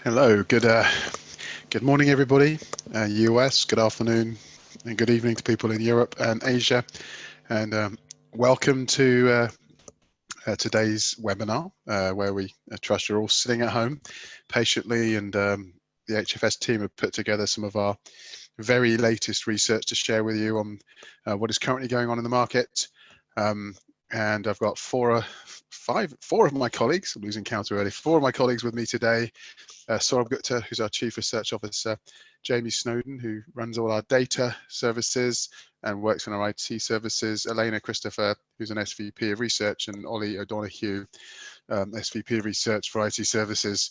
Hello, good morning, everybody. US, good afternoon, and good evening to people in Europe and Asia. And welcome to today's webinar, where we trust you're all sitting at home patiently. And the HFS team have put together some of our very latest research to share with you on what is currently going on in the market. And I've got four of my colleagues, I'm losing count already, four of my colleagues with me today. Saurabh Gupta, who's our Chief Research Officer, Jamie Snowden, who runs all our data services and works on our IT services, Elena Christopher, who's an SVP of Research, and Ollie O'Donoghue, SVP of Research for IT Services.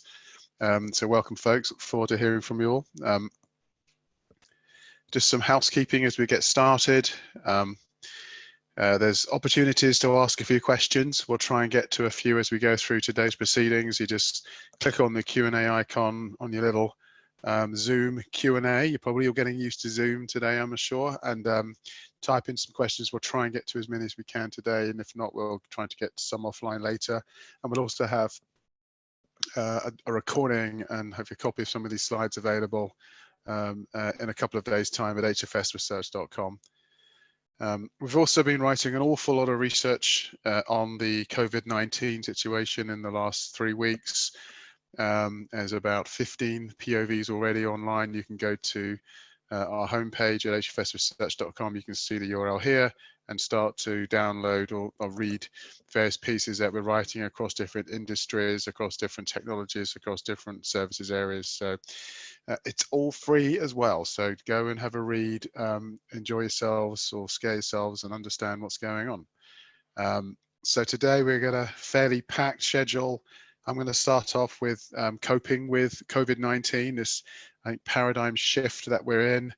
So welcome, folks. Look forward to hearing from you all. Just some housekeeping as we get started. There's opportunities to ask a few questions. We'll try and get to a few as we go through today's proceedings. You just click on the Q&A icon on your little Zoom Q&A. You're getting used to Zoom today, I'm sure, and type in some questions. We'll try and get to as many as we can today, and if not, we'll try to get some offline later. And we'll also have a recording and have a copy of some of these slides available in a couple of days' time at hfsresearch.com. We've also been writing an awful lot of research on the COVID-19 situation in the last 3 weeks. There's about 15 POVs already online. You can go to our homepage at hfsresearch.com. You can see the URL here and start to download or read various pieces that we're writing across different industries, across different technologies, across different services areas. So it's all free as well. So go and have a read, enjoy yourselves or scare yourselves and understand what's going on. So today we're got a fairly packed schedule. I'm going to start off with coping with COVID-19, this paradigm shift that we're in.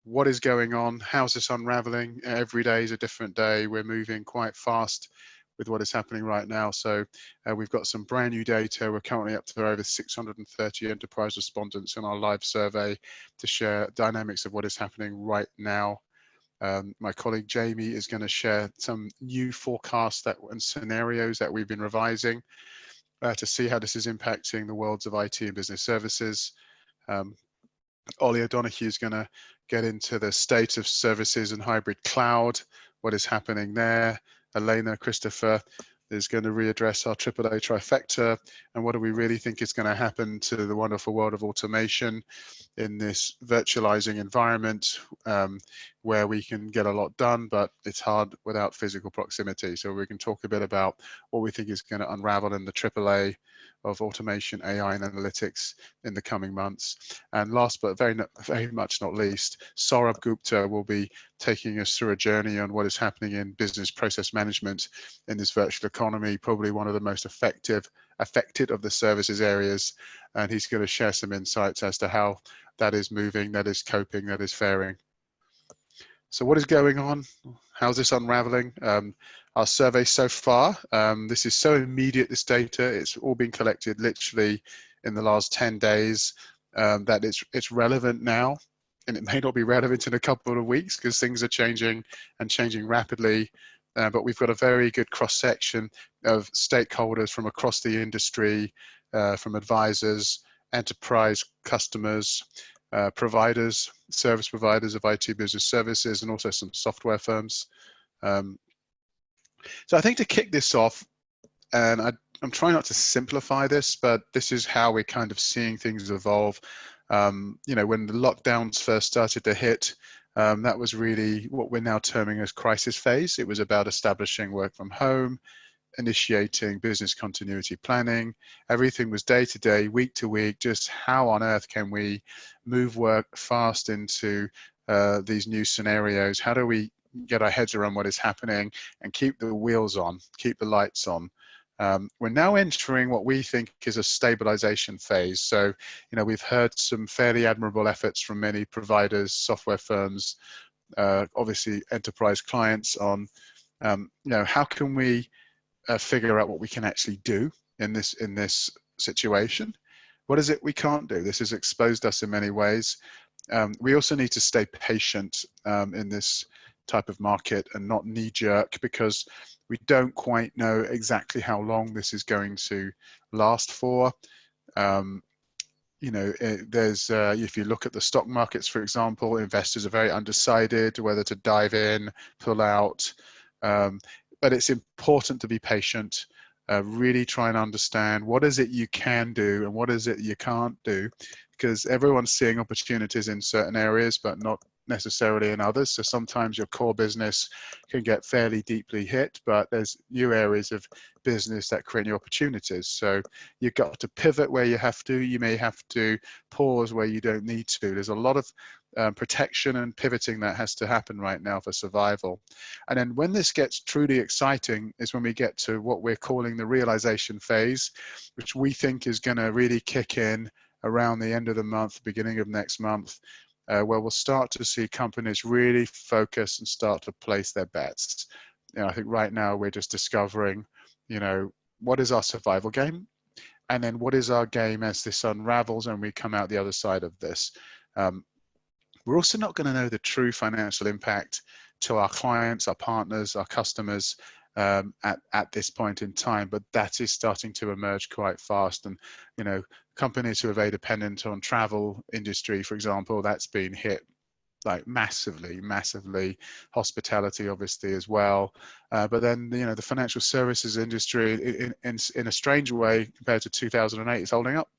What is going on? How's this unraveling? Every day is a different day. We're moving quite fast with what is happening right now. So we've got some brand new data. We're currently up to over 630 enterprise respondents in our live survey to share dynamics of what is happening right now. My colleague Jamie is going to share some new forecasts and scenarios that we've been revising to see how this is impacting the worlds of IT and business services. Ollie O'Donoghue is going to get into the state of services and hybrid cloud, what is happening there. Elena Christopher is going to readdress our Triple-A Trifecta and what do we really think is going to happen to the wonderful world of automation in this virtualizing environment where we can get a lot done, but it's hard without physical proximity. So we can talk a bit about what we think is going to unravel in the Triple-A of automation, AI, and analytics in the coming months. And last but very much not least, Saurabh Gupta will be taking us through a journey on what is happening in business process management in this virtual economy, probably one of the most affected of the services areas. And he's going to share some insights as to how that is moving, that is coping, that is faring. So what is going on? How's this unraveling? Our survey so far, this is so immediate, this data, it's all been collected literally in the last 10 days, that it's relevant now, and it may not be relevant in a couple of weeks because things are changing and changing rapidly, but we've got a very good cross-section of stakeholders from across the industry, from advisors, enterprise customers, providers, service providers of IT business services, and also some software firms. So I think to kick this off, and I'm trying not to simplify this, but this is how we're kind of seeing things evolve. You know, when the lockdowns first started to hit, that was really what we're now terming as crisis phase. It was about establishing work from home, initiating business continuity planning. Everything was day to day, week to week, just how on earth can we move work fast into these new scenarios? How do we get our heads around what is happening and keep the wheels on, keep the lights on? We're now entering what we think is a stabilization phase. So, you know, we've heard some fairly admirable efforts from many providers, software firms, obviously enterprise clients on, you know, how can we figure out what we can actually do in this situation? What is it we can't do? This has exposed us in many ways. We also need to stay patient in this type of market and not knee-jerk, because we don't quite know exactly how long this is going to last for. there's if you look at the stock markets, for example, investors are very undecided whether to dive in, pull out. But it's important to be patient, really try and understand what is it you can do and what is it you can't do, because everyone's seeing opportunities in certain areas, but not necessarily in others. So sometimes your core business can get fairly deeply hit, but there's new areas of business that create new opportunities. So you've got to pivot where you have to. You may have to pause where you don't need to. There's a lot of protection and pivoting that has to happen right now for survival. And then when this gets truly exciting is when we get to what we're calling the realization phase, which we think is going to really kick in around the end of the month, beginning of next month, where we'll start to see companies really focus and start to place their bets. I think right now we're just discovering, what is our survival game? And then what is our game as this unravels and we come out the other side of this? We're also not going to know the true financial impact to our clients, our partners, our customers at this point in time, but that is starting to emerge quite fast. And companies who are very dependent on travel industry, for example, that's been hit like massively. Hospitality obviously as well, but then the financial services industry in a strange way compared to 2008 is holding up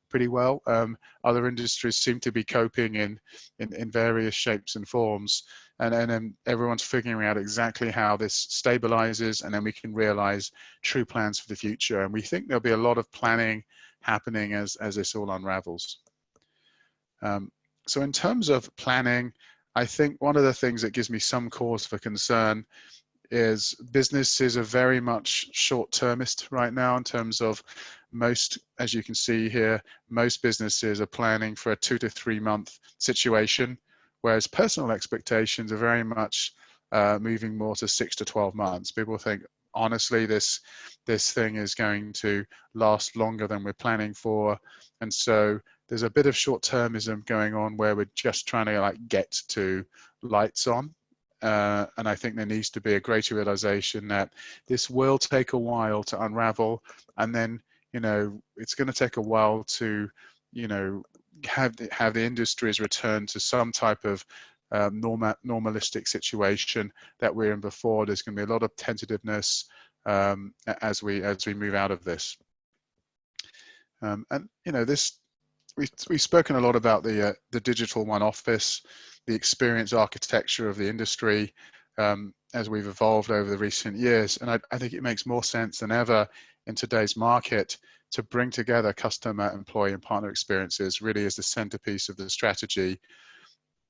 pretty well. Other industries seem to be coping in various shapes and forms, and then everyone's figuring out exactly how this stabilizes, and then we can realize true plans for the future. And we think there'll be a lot of planning happening as this all unravels. So in terms of planning, I think one of the things that gives me some cause for concern is businesses are very much short-termist right now in terms of most, as you can see here, most businesses are planning for a 2 to 3 month situation, whereas personal expectations are very much moving more to 6 to 12 months. People think, honestly, this thing is going to last longer than we're planning for. And so there's a bit of short-termism going on where we're just trying to get to lights on. And I think there needs to be a greater realization that this will take a while to unravel, and then it's going to take a while to have the industries return to some type of normalistic situation that we're in before. There's going to be a lot of tentativeness as we move out of this. And this we've spoken a lot about the digital OneOffice, the experience architecture of the industry as we've evolved over the recent years. And I think it makes more sense than ever in today's market to bring together customer, employee, and partner experiences really as the centerpiece of the strategy.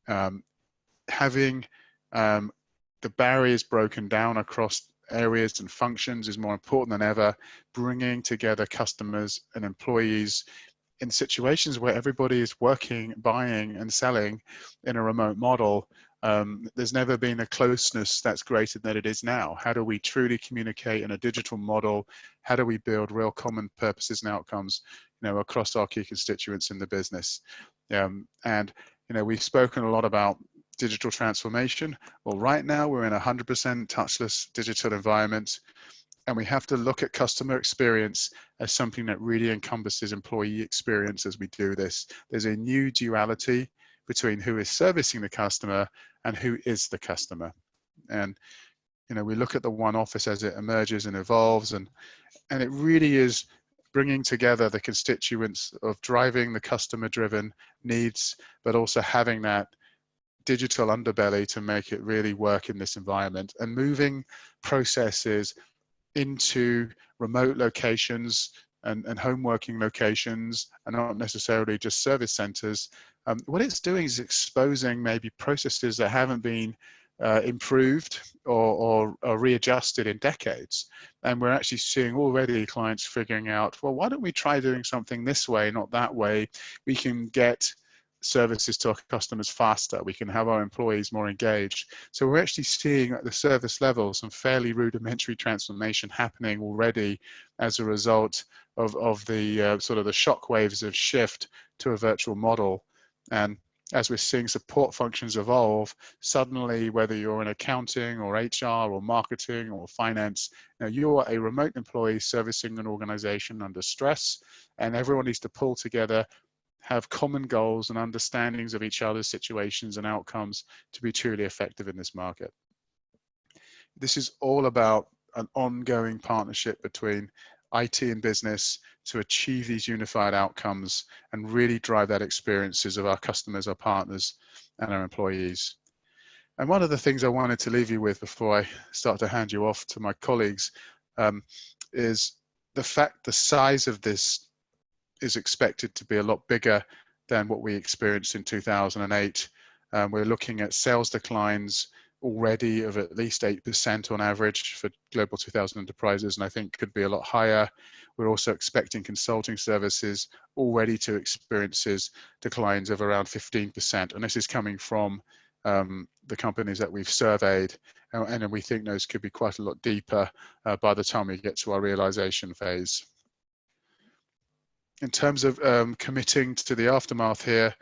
Having the barriers broken down across areas and functions is more important than ever. Bringing together customers and employees in situations where everybody is working, buying, and selling in a remote model, there's never been a closeness that's greater than it is now. How do we truly communicate in a digital model? How do we build real common purposes and outcomes, across our key constituents in the business? And we've spoken a lot about digital transformation. Well, right now we're in a 100% touchless digital environment, and we have to look at customer experience as something that really encompasses employee experience as we do this. There's a new duality between who is servicing the customer and who is the customer. And we look at the OneOffice as it emerges and evolves, and it really is bringing together the constituents of driving the customer-driven needs, but also having that digital underbelly to make it really work in this environment, and moving processes into remote locations and home working locations, and not necessarily just service centers. What it's doing is exposing maybe processes that haven't been improved or readjusted in decades. And we're actually seeing already clients figuring out, well, why don't we try doing something this way, not that way? We can get services to our customers faster. We can have our employees more engaged. So we're actually seeing at the service level some fairly rudimentary transformation happening already as a result of the sort of the shock waves of shift to a virtual model. And as we're seeing support functions evolve, suddenly, whether you're in accounting or HR or marketing or finance, you're a remote employee servicing an organization under stress, and everyone needs to pull together have common goals and understandings of each other's situations and outcomes to be truly effective in this market. This is all about an ongoing partnership between IT and business to achieve these unified outcomes and really drive that experiences of our customers, our partners, and our employees. And one of the things I wanted to leave you with before I start to hand you off to my colleagues is the fact the size of this is expected to be a lot bigger than what we experienced in 2008. We're looking at sales declines already of at least 8% on average for Global 2000 enterprises, and I think could be a lot higher. We're also expecting consulting services already to experience declines of around 15%, and this is coming from the companies that we've surveyed, and we think those could be quite a lot deeper by the time we get to our realization phase. In terms of committing to the aftermath here,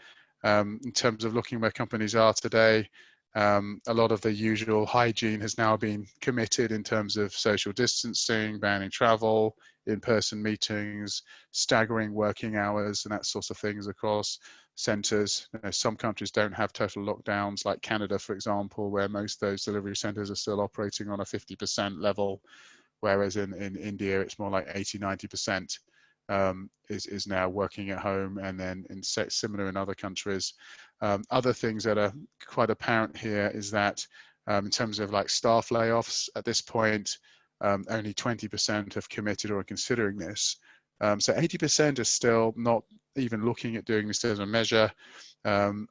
in terms of looking where companies are today, a lot of the usual hygiene has now been committed in terms of social distancing, banning travel, in-person meetings, staggering working hours, and that sort of things across centres. You know, some countries don't have total lockdowns, like Canada, for example, where most of those delivery centres are still operating on a 50% level, whereas in India, it's more like 80, 90%. Is now working at home, and then similar in other countries. Other things that are quite apparent here is that in terms of like staff layoffs at this point, only 20% have committed or are considering this. So 80% are still not even looking at doing this as a measure, and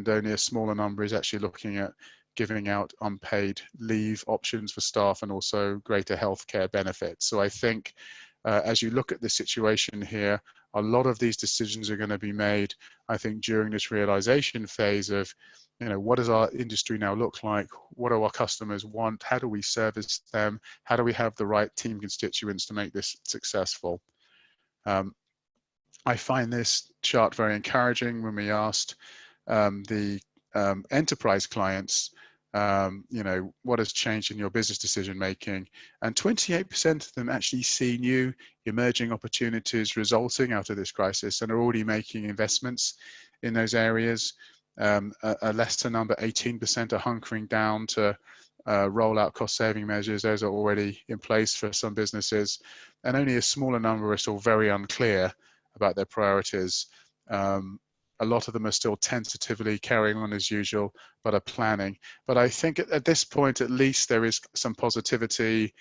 only a smaller number is actually looking at giving out unpaid leave options for staff and also greater healthcare benefits. So I think as you look at the situation here, a lot of these decisions are going to be made, I think, during this realization phase of, you know, what does our industry now look like? What do our customers want? How do we service them? How do we have the right team constituents to make this successful? I find this chart very encouraging. When we asked the enterprise clients, you know, what has changed in your business decision making, and 28% of them actually see new emerging opportunities resulting out of this crisis and are already making investments in those areas. A lesser number, 18%, are hunkering down to roll out cost saving measures. Those are already in place for some businesses, and only a smaller number are still very unclear about their priorities. A lot of them are still tentatively carrying on as usual, but are planning. But I think at this point, at least, there is some positivity.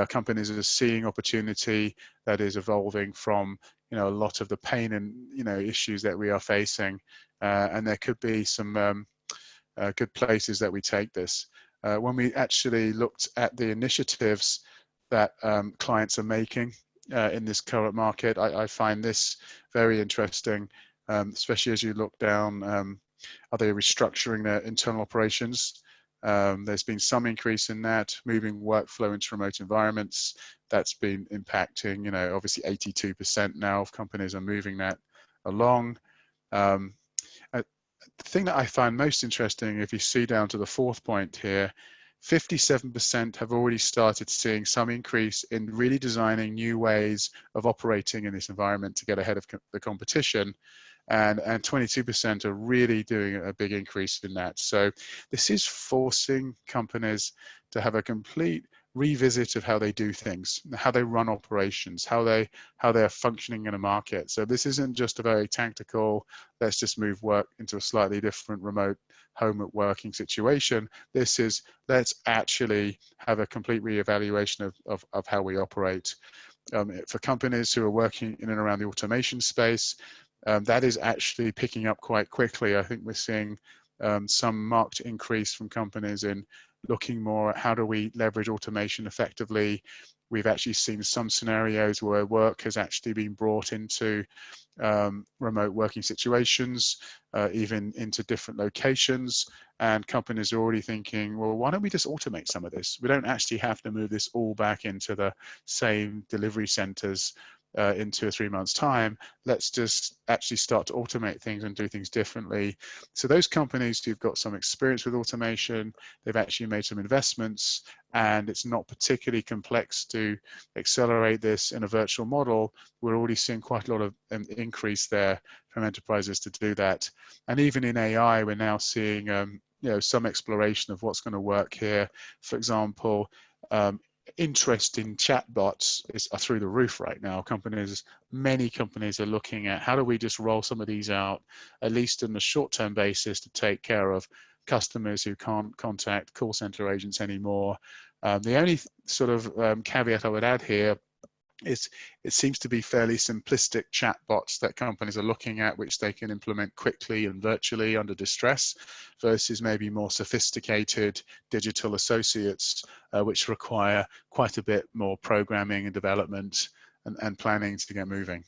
Companies are seeing opportunity that is evolving from, you know, a lot of the pain and, you know, issues that we are facing, and there could be some good places that we take this. When we actually looked at the initiatives that clients are making in this current market, I find this very interesting. Especially as you look down, are they restructuring their internal operations? There's been some increase in that, moving workflow into remote environments. That's been impacting, you know, obviously 82% now of companies are moving that along. The thing that I find most interesting, if you see down to the fourth point here, 57% have already started seeing some increase in really designing new ways of operating in this environment to get ahead of the competition. And 22% are really doing a big increase in that. So this is forcing companies to have a complete revisit of how they do things, how they run operations, how they are functioning in a market. So this isn't just a very tactical, let's just move work into a slightly different remote home at working situation. This is, let's actually have a complete reevaluation of how we operate. For companies who are working in and around the automation space, that is actually picking up quite quickly. I think we're seeing some marked increase from companies in looking more at how do we leverage automation effectively. We've actually seen some scenarios where work has actually been brought into remote working situations, even into different locations, and companies are already thinking, well, why don't we just automate some of this? We don't actually have to move this all back into the same delivery centers. in 2 or 3 months' time. Let's just actually start to automate things and do things differently. So those companies who've got some experience with automation, they've actually made some investments, and it's not particularly complex to accelerate this in a virtual model. We're already seeing quite a lot of increase there from enterprises to do that. And even in AI, we're now seeing some exploration of what's going to work here. For example, interest in chatbots are through the roof right now. Many companies are looking at how do we just roll some of these out, at least in the short-term basis, to take care of customers who can't contact call center agents anymore. The only sort of caveat I would add here is it seems to be fairly simplistic chatbots that companies are looking at, which they can implement quickly and virtually under distress, versus maybe more sophisticated digital associates, which require quite a bit more programming and development and planning to get moving.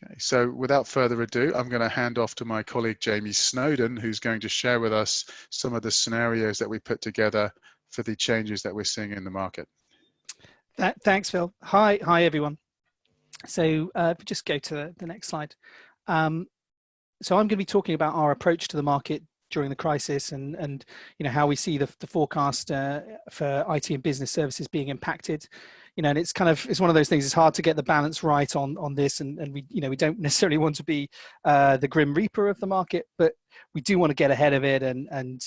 Okay, so without further ado, I'm going to hand off to my colleague Jamie Snowden, who's going to share with us some of the scenarios that we put together for the changes that we're seeing in the market. Thanks, Phil. Hi, everyone. So if we just go to the next slide. So I'm going to be talking about our approach to the market during the crisis, and how we see the forecast for IT and business services being impacted. And it's one of those things. It's hard to get the balance right on this, and we don't necessarily want to be the grim reaper of the market, but we do want to get ahead of it and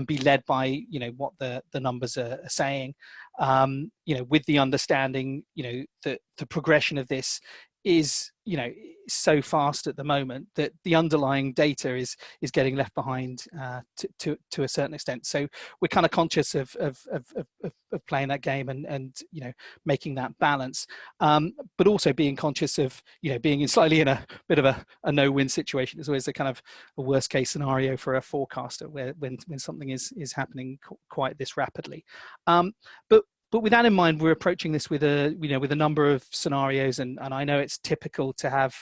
be led by what the numbers are saying, with the understanding that the progression of this is so fast at the moment that the underlying data is getting left behind to a certain extent. So we're kind of conscious of playing that game and making that balance, but also being conscious of being slightly in a bit of a no-win situation. It's always a kind of a worst case scenario for a forecaster when something is happening quite this rapidly. But with that in mind, we're approaching this with a number of scenarios, and I know it's typical to have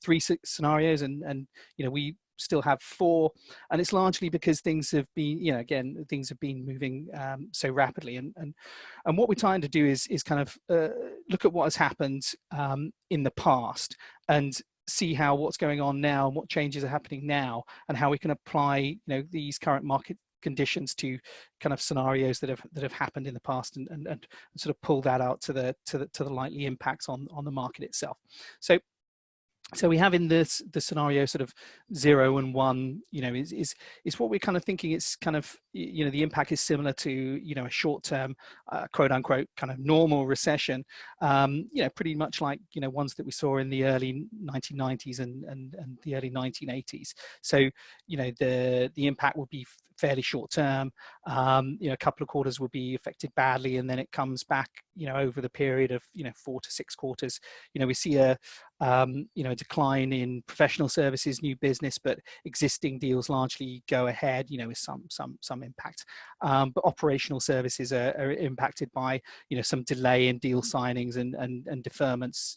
3 scenarios, and we still have 4, and it's largely because things have been things have been moving so rapidly, and what we're trying to do is kind of look at what has happened in the past and see how what's going on now and what changes are happening now, and how we can apply these current market conditions to kind of scenarios that have happened in the past, and sort of pull that out to the likely impacts on the market itself. So we have in the scenario sort of 0 and 1, is what we're kind of thinking. It's kind of, the impact is similar to, a short-term, quote unquote, kind of normal recession, pretty much like, ones that we saw in the early 1990s and the early 1980s. So, the impact will be fairly short-term. A couple of quarters will be affected badly, and then it comes back, over the period of, 4 to 6 quarters. We see a decline in professional services, new business, but existing deals largely go ahead, with some impact. But operational services are impacted by, some delay in deal signings and deferments,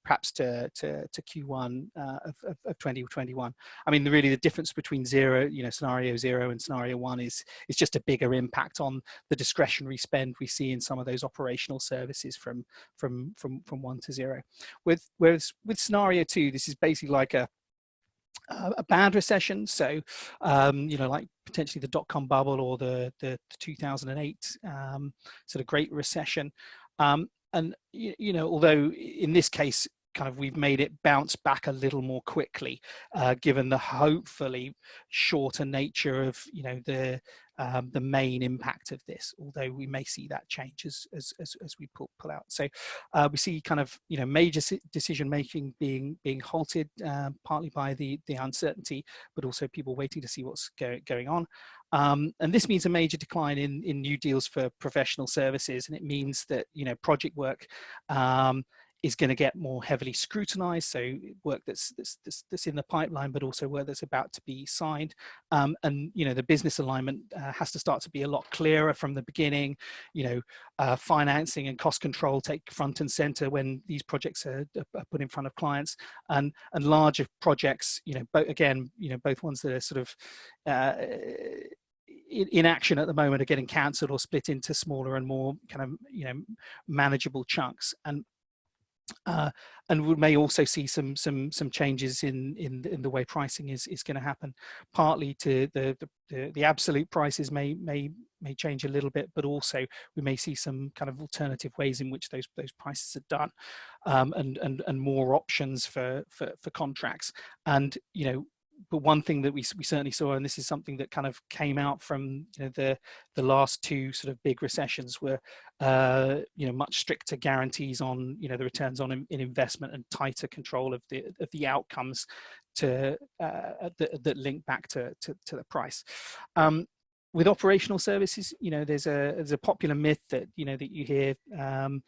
perhaps to Q1 of 2021. I mean, really the difference between scenario 0 and scenario 1 is just a bigger impact on the discretionary spend we see in some of those operational services from 1 to 0. Whereas with scenario 2, this is basically like a bad recession. So, like potentially the dot-com bubble or the 2008 sort of Great Recession. And, although in this case, kind of we've made it bounce back a little more quickly, given the hopefully shorter nature of, the main impact of this, although we may see that change as we pull out. So we see kind of major decision making being halted, partly by the uncertainty, but also people waiting to see what's going on. And this means a major decline in new deals for professional services, and it means that project work is going to get more heavily scrutinized. So work that's in the pipeline, but also work that's about to be signed. And the business alignment has to start to be a lot clearer from the beginning. Financing and cost control take front and center when these projects are put in front of clients, and larger projects. Both ones that are sort of in action at the moment are getting cancelled or split into smaller and more kind of manageable chunks. And we may also see some changes in the way pricing is going to happen. Partly to the absolute prices may change a little bit, but also we may see some kind of alternative ways in which those prices are done, and more options for contracts. And but one thing that we certainly saw, and this is something that kind of came out from the last two sort of big recessions, were much stricter guarantees on the returns on in investment, and tighter control of the outcomes to that link back to the price. With operational services, there's a popular myth that that you hear, in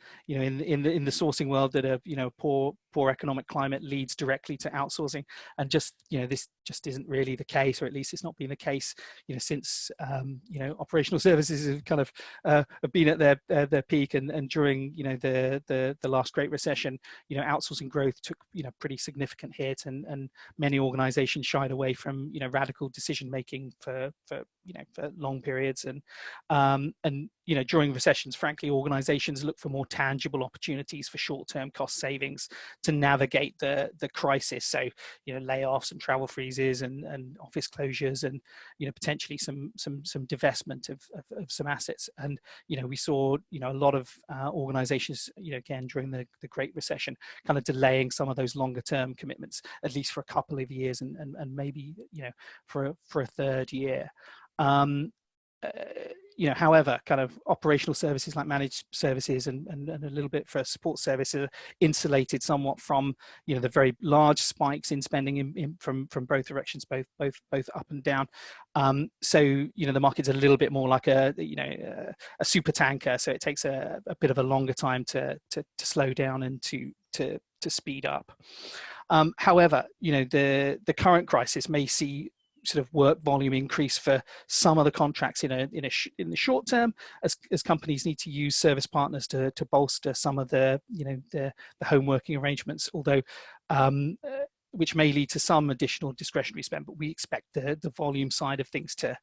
the sourcing world, that a poor economic climate leads directly to outsourcing, and this just isn't really the case, or at least it's not been the case, since operational services have kind of have been at their peak, and during the last Great Recession, outsourcing growth took pretty significant hit, and many organizations shied away from radical decision making for long periods, and during recessions, frankly, organizations look for more tangible opportunities for short-term cost savings to navigate the crisis. So layoffs and travel freezes and office closures, and potentially some divestment of some assets. And we saw a lot of organizations again during the Great Recession kind of delaying some of those longer term commitments, at least for a couple of years, and maybe for a third year. However, kind of operational services like managed services and a little bit for support services are insulated somewhat from the very large spikes in spending from both directions, both up and down. So the market's a little bit more like a super tanker, so it takes a bit of a longer time to slow down and to speed up. However, the current crisis may see sort of work volume increase for some of the contracts in the short term, as companies need to use service partners to bolster some of the home working arrangements, although which may lead to some additional discretionary spend, but we expect the volume side of things to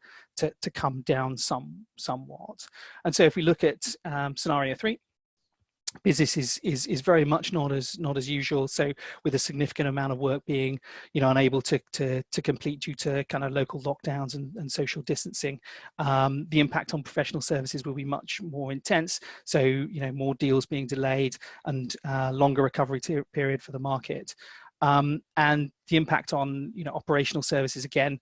come down somewhat. And so if we look at scenario 3, business is very much not as usual. So with a significant amount of work being unable to complete due to kind of local lockdowns and social distancing, the impact on professional services will be much more intense. So more deals being delayed, and longer recovery period for the market. And the impact on operational services, again,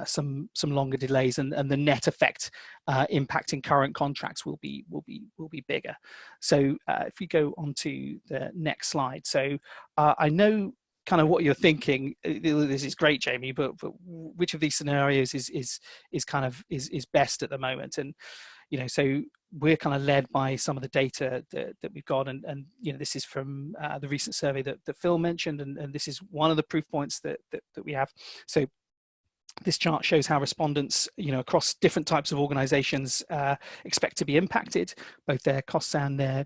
some longer delays, and the net effect impacting current contracts will be bigger. So if we go on to the next slide. So I know kind of what you're thinking. This is great, Jamie, but which of these scenarios is best at the moment? And so we're kind of led by some of the data that we've got, and this is from the recent survey that Phil mentioned, and this is one of the proof points that we have. So this chart shows how respondents across different types of organizations expect to be impacted, both their costs and their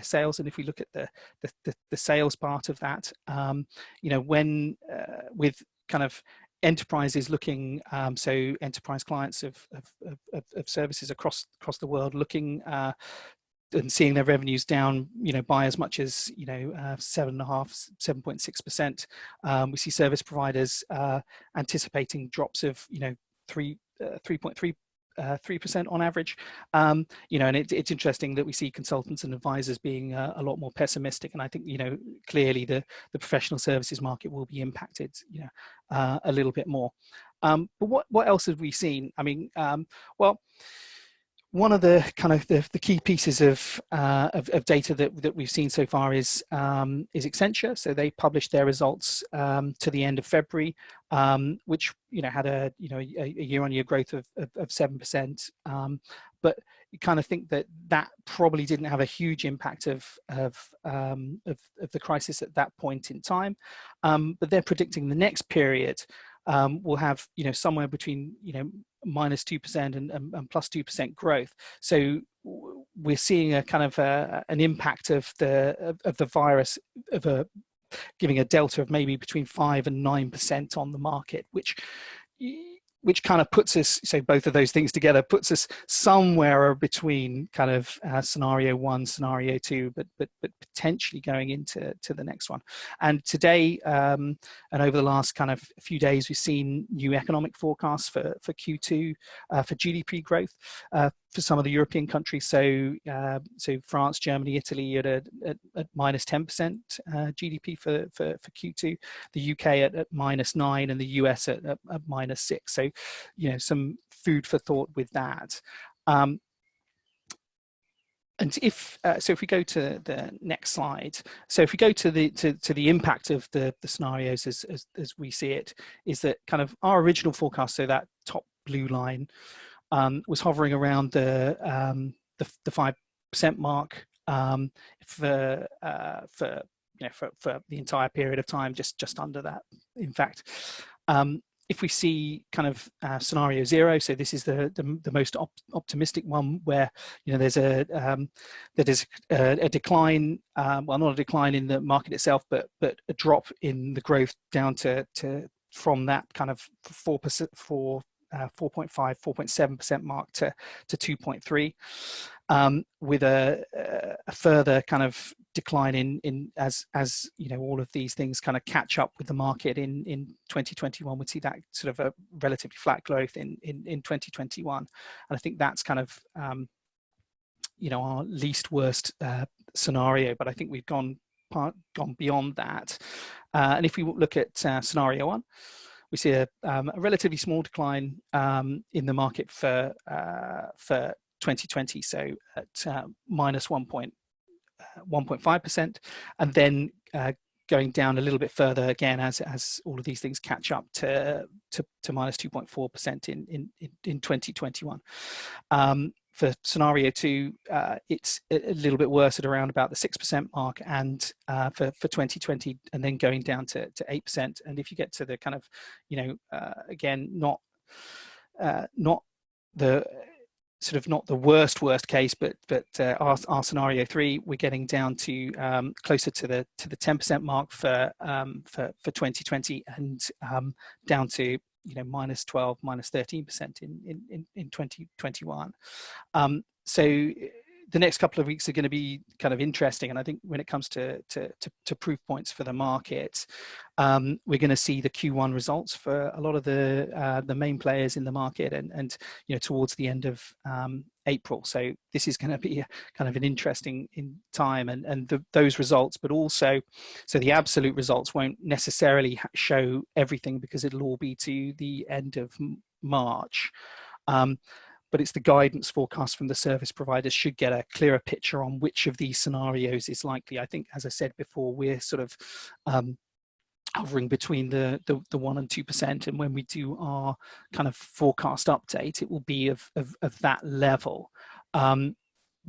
sales. And if we look at the sales part of that, when with kind of enterprises looking, so enterprise clients of services across the world looking and seeing their revenues down, by as much as 7.6%. We see service providers anticipating drops of 3.3% on average, and it's interesting that we see consultants and advisors being a lot more pessimistic, and I think clearly the professional services market will be impacted a little bit more. But what else have we seen? I mean, well, one of the kind of the key pieces of data that we've seen so far is Accenture. So they published their results to the end of February, which had a year-on-year growth of 7%. But you kind of think that probably didn't have a huge impact of the crisis at that point in time. But they're predicting the next period will have somewhere between -2% and +2% growth. So we're seeing a kind of an impact of the virus giving a delta of maybe between 5 and 9% on the market, which which kind of puts us, so both of those things together puts us somewhere between kind of scenario 1, scenario 2, but potentially going into the next one. And today and over the last kind of few days, we've seen new economic forecasts for Q2 for GDP growth for some of the European countries. So France, Germany, Italy at minus 10% GDP for Q2, the UK at minus 9, and the US at minus 6. So, some food for thought with that. And if we go to the next slide, so if we go to the impact of the scenarios as we see it, is that kind of our original forecast, so that top blue line, was hovering around the 5% mark for the entire period of time, just under that. In fact, if we see kind of scenario 0, so this is the most optimistic one, where there's a decline, well, not a decline in the market itself, but a drop in the growth down to from that kind of 4%, 4.5, 4.7% mark to 2.3, with a further kind of decline in as all of these things kind of catch up with the market in 2021. We'd see that sort of a relatively flat growth in 2021, and I think that's kind of our least worst scenario. But I think we've gone beyond that, and if we look at scenario 1, we see a relatively small decline in the market for 2020, so at minus 1.5%, and then going down a little bit further again as all of these things catch up to minus 2.4% in 2021. For scenario 2, it's a little bit worse at around about the 6% mark, and for 2020, and then going down to 8%. And if you get to the kind of, again, not the sort of not the worst case, but our scenario 3, we're getting down to closer to the 10% mark for 2020, and down to minus 12, minus 13% in 2021. So the next couple of weeks are going to be kind of interesting, and I think when it comes to proof points for the market, we're going to see the Q1 results for a lot of the main players in the market, and towards the end of April. So this is going to be kind of an interesting time, and those results, but also, so the absolute results won't necessarily show everything, because it'll all be to the end of March. But it's the guidance forecast from the service providers should get a clearer picture on which of these scenarios is likely. I think, as I said before, we're sort of hovering between the 1 and 2%, and when we do our kind of forecast update, it will be of that level.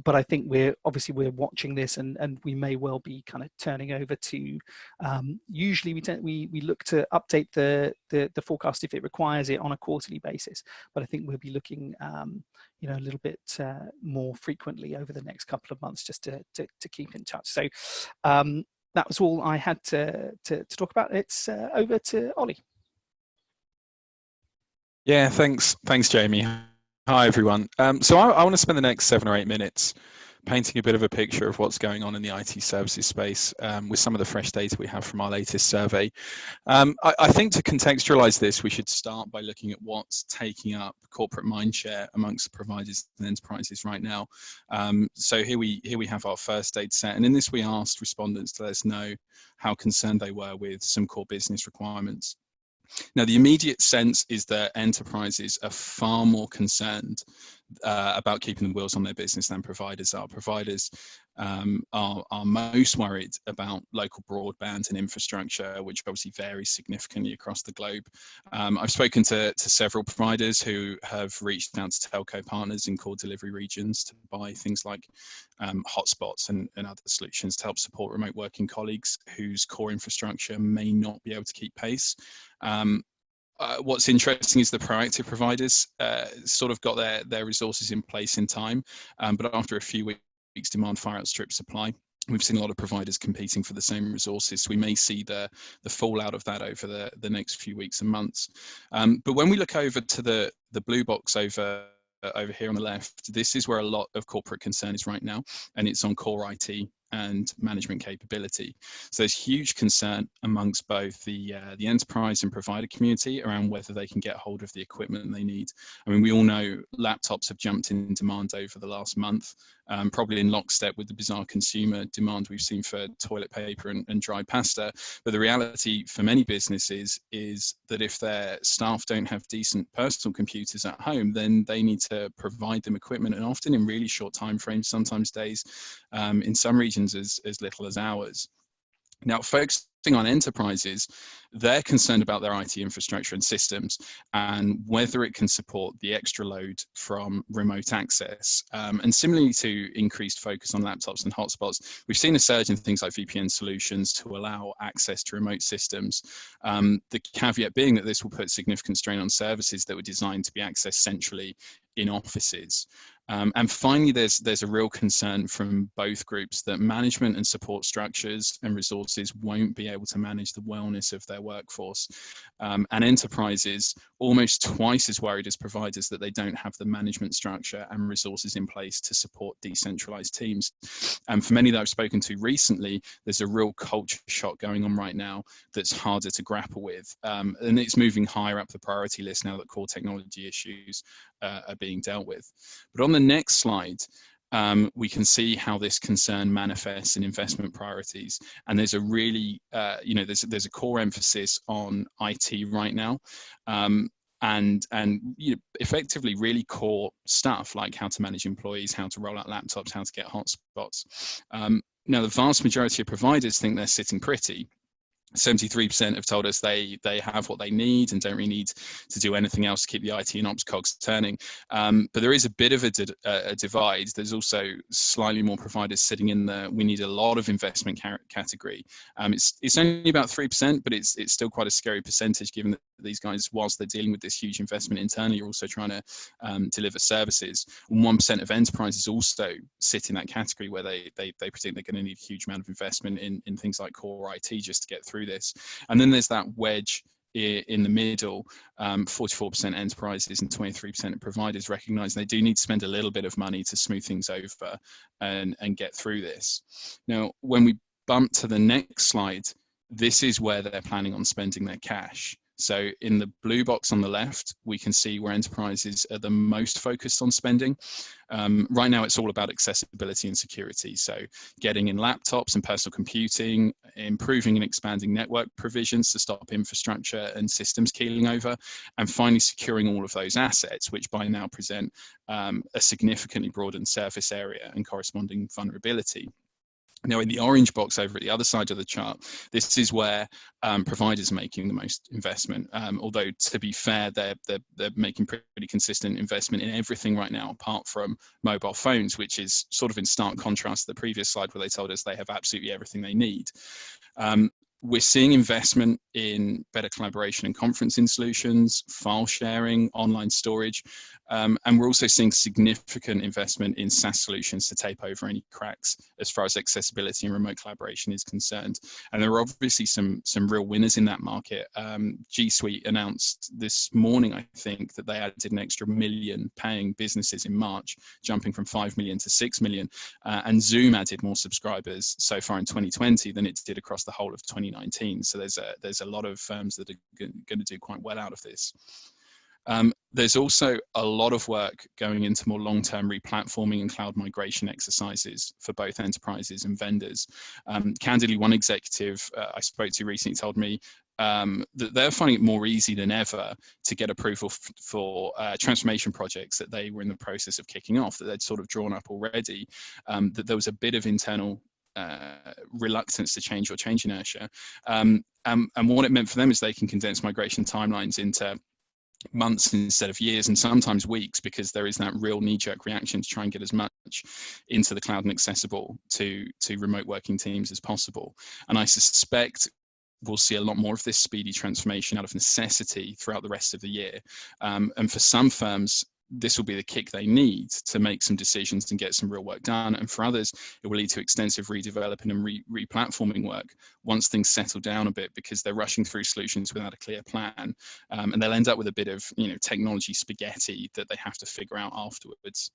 But I think we're watching this, and we may well be kind of turning over to. Usually, we look to update the forecast if it requires it on a quarterly basis. But I think we'll be looking, a little bit more frequently over the next couple of months, just to keep in touch. So that was all I had to talk about. It's over to Ollie. Yeah, thanks, Jamie. Hi, everyone. So I want to spend the next 7 or 8 minutes painting a bit of a picture of what's going on in the IT services space with some of the fresh data we have from our latest survey. I think to contextualize this, we should start by looking at what's taking up corporate mindshare amongst providers and enterprises right now. So here we have our first data set, and in this we asked respondents to let us know how concerned they were with some core business requirements. Now, the immediate sense is that enterprises are far more concerned about keeping the wheels on their business than providers are. Providers are most worried about local broadband and infrastructure, which obviously varies significantly across the globe. I've spoken to several providers who have reached out to telco partners in core delivery regions to buy things like hotspots and other solutions to help support remote working colleagues whose core infrastructure may not be able to keep pace. What's interesting is the proactive providers sort of got their resources in place in time, but after a few weeks, demand far outstripped supply. We've seen a lot of providers competing for the same resources. So we may see the fallout of that over the next few weeks and months. But when we look over to the blue box over here on the left, this is where a lot of corporate concern is right now, and it's on core IT and management capability. So there's huge concern amongst both the enterprise and provider community around whether they can get hold of the equipment they need. I mean, we all know laptops have jumped in demand over the last month, probably in lockstep with the bizarre consumer demand we've seen for toilet paper and dry pasta. But the reality for many businesses is that if their staff don't have decent personal computers at home, then they need to provide them equipment, and often in really short time frames, sometimes days, in some regions as little as hours. Now, focusing on enterprises, they're concerned about their IT infrastructure and systems and whether it can support the extra load from remote access. And similarly to increased focus on laptops and hotspots, we've seen a surge in things like VPN solutions to allow access to remote systems. The caveat being that this will put significant strain on services that were designed to be accessed centrally in offices. And finally, there's a real concern from both groups that management and support structures and resources won't be able to manage the wellness of their workforce. And enterprises almost twice as worried as providers that they don't have the management structure and resources in place to support decentralized teams. And for many that I've spoken to recently, there's a real culture shock going on right now that's harder to grapple with. And it's moving higher up the priority list now that core technology issues are being dealt with. But on the next slide, we can see how this concern manifests in investment priorities. And there's a really, there's a core emphasis on IT right now. And effectively really core stuff like how to manage employees, how to roll out laptops, how to get hotspots. Now, the vast majority of providers think they're sitting pretty. 73% have told us they have what they need and don't really need to do anything else to keep the IT and ops cogs turning. But there is a bit of a divide. There's also slightly more providers sitting in the we need a lot of investment category. It's only about 3%, but it's still quite a scary percentage given that these guys, whilst they're dealing with this huge investment internally, are also trying to deliver services. And 1% of enterprises also sit in that category where they predict they're going to need a huge amount of investment in things like core IT just to get through this. And then there's that wedge in the middle. 44% enterprises and 23% of providers recognize they do need to spend a little bit of money to smooth things over and get through this. Now, when we bump to the next slide, this is where they're planning on spending their cash. So in the blue box on the left, we can see where enterprises are the most focused on spending. Right now, it's all about accessibility and security. So getting in laptops and personal computing, improving and expanding network provisions to stop infrastructure and systems keeling over, and finally securing all of those assets, which by now present a significantly broadened surface area and corresponding vulnerability. Now, in the orange box over at the other side of the chart, this is where providers are making the most investment. Although, to be fair, they're making pretty consistent investment in everything right now, apart from mobile phones, which is sort of in stark contrast to the previous slide where they told us they have absolutely everything they need. We're seeing investment in better collaboration and conferencing solutions, file sharing, online storage, and we're also seeing significant investment in SaaS solutions to tape over any cracks as far as accessibility and remote collaboration is concerned. And there are obviously some real winners in that market. G Suite announced this morning, I think, that they added an extra 1 million paying businesses in March, jumping from 5 million to 6 million. And Zoom added more subscribers so far in 2020 than it did across the whole of 2019. So there's a lot of firms that are going to do quite well out of this. There's also a lot of work going into more long-term replatforming and cloud migration exercises for both enterprises and vendors. Candidly, one executive I spoke to recently told me that they're finding it more easy than ever to get approval for transformation projects that they were in the process of kicking off, that they'd sort of drawn up already, that there was a bit of internal reluctance to change or change inertia. And what it meant for them is they can condense migration timelines into months instead of years, and sometimes weeks, because there is that real knee-jerk reaction to try and get as much into the cloud and accessible to remote working teams as possible. And I suspect we'll see a lot more of this speedy transformation out of necessity throughout the rest of the year. And for some firms, this will be the kick they need to make some decisions and get some real work done. And for others, it will lead to extensive redeveloping and re-platforming work once things settle down a bit, because they're rushing through solutions without a clear plan. And they'll end up with a bit of, technology spaghetti that they have to figure out afterwards.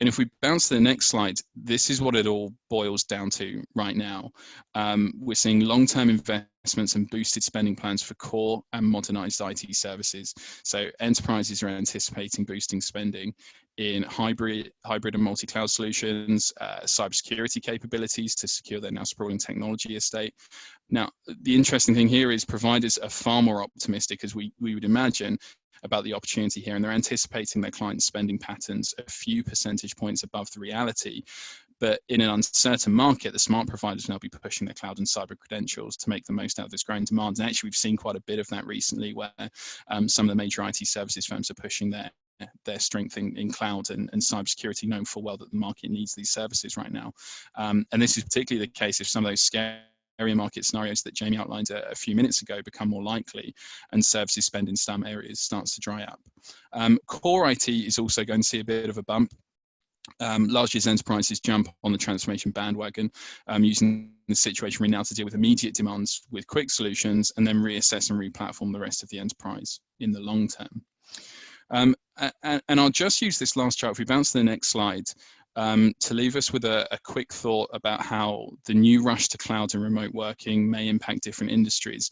And if we bounce to the next slide, this is what it all boils down to right now. We're seeing long-term investments and boosted spending plans for core and modernized IT services. So enterprises are anticipating boosting spending in hybrid and multi-cloud solutions, cybersecurity capabilities to secure their now sprawling technology estate. Now, the interesting thing here is providers are far more optimistic, as we would imagine, about the opportunity here, and they're anticipating their clients' spending patterns a few percentage points above the reality. But in an uncertain market, the smart providers will now be pushing their cloud and cyber credentials to make the most out of this growing demand. And actually, we've seen quite a bit of that recently, where some of the major IT services firms are pushing their strength in cloud and cybersecurity, knowing full well that the market needs these services right now. And this is particularly the case if some of those scary market scenarios that Jamie outlined a few minutes ago become more likely, and services spend in some areas starts to dry up. Core IT is also going to see a bit of a bump, largely as enterprises jump on the transformation bandwagon, using the situation we're in now to deal with immediate demands with quick solutions, and then reassess and re-platform the rest of the enterprise in the long term. And I'll just use this last chart, if we bounce to the next slide, to leave us with a quick thought about how the new rush to cloud and remote working may impact different industries.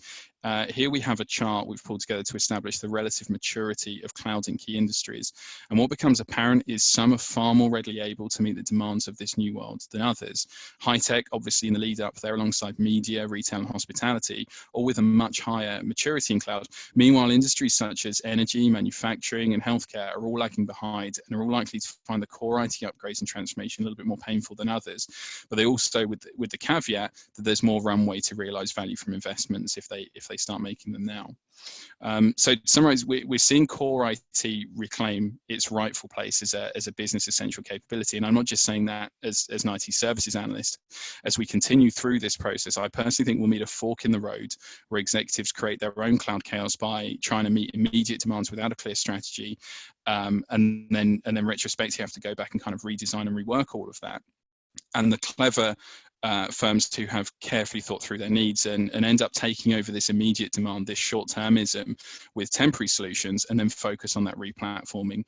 Here we have a chart we've pulled together to establish the relative maturity of cloud in key industries. And what becomes apparent is some are far more readily able to meet the demands of this new world than others. High tech, obviously in the lead up there, alongside media, retail and hospitality, all with a much higher maturity in cloud. Meanwhile, industries such as energy, manufacturing and healthcare are all lagging behind and are all likely to find the core IT upgrades and transformation a little bit more painful than others. But they also, with the caveat that there's more runway to realize value from investments if they start making them now. So to summarize, we're seeing core IT reclaim its rightful place as a business essential capability. And I'm not just saying that as an IT services analyst. As we continue through this process, I personally think we'll meet a fork in the road where executives create their own cloud chaos by trying to meet immediate demands without a clear strategy. And then retrospectively have to go back and kind of redesign and rework all of that. And the clever firms to have carefully thought through their needs and end up taking over this immediate demand, this short-termism with temporary solutions, and then focus on that replatforming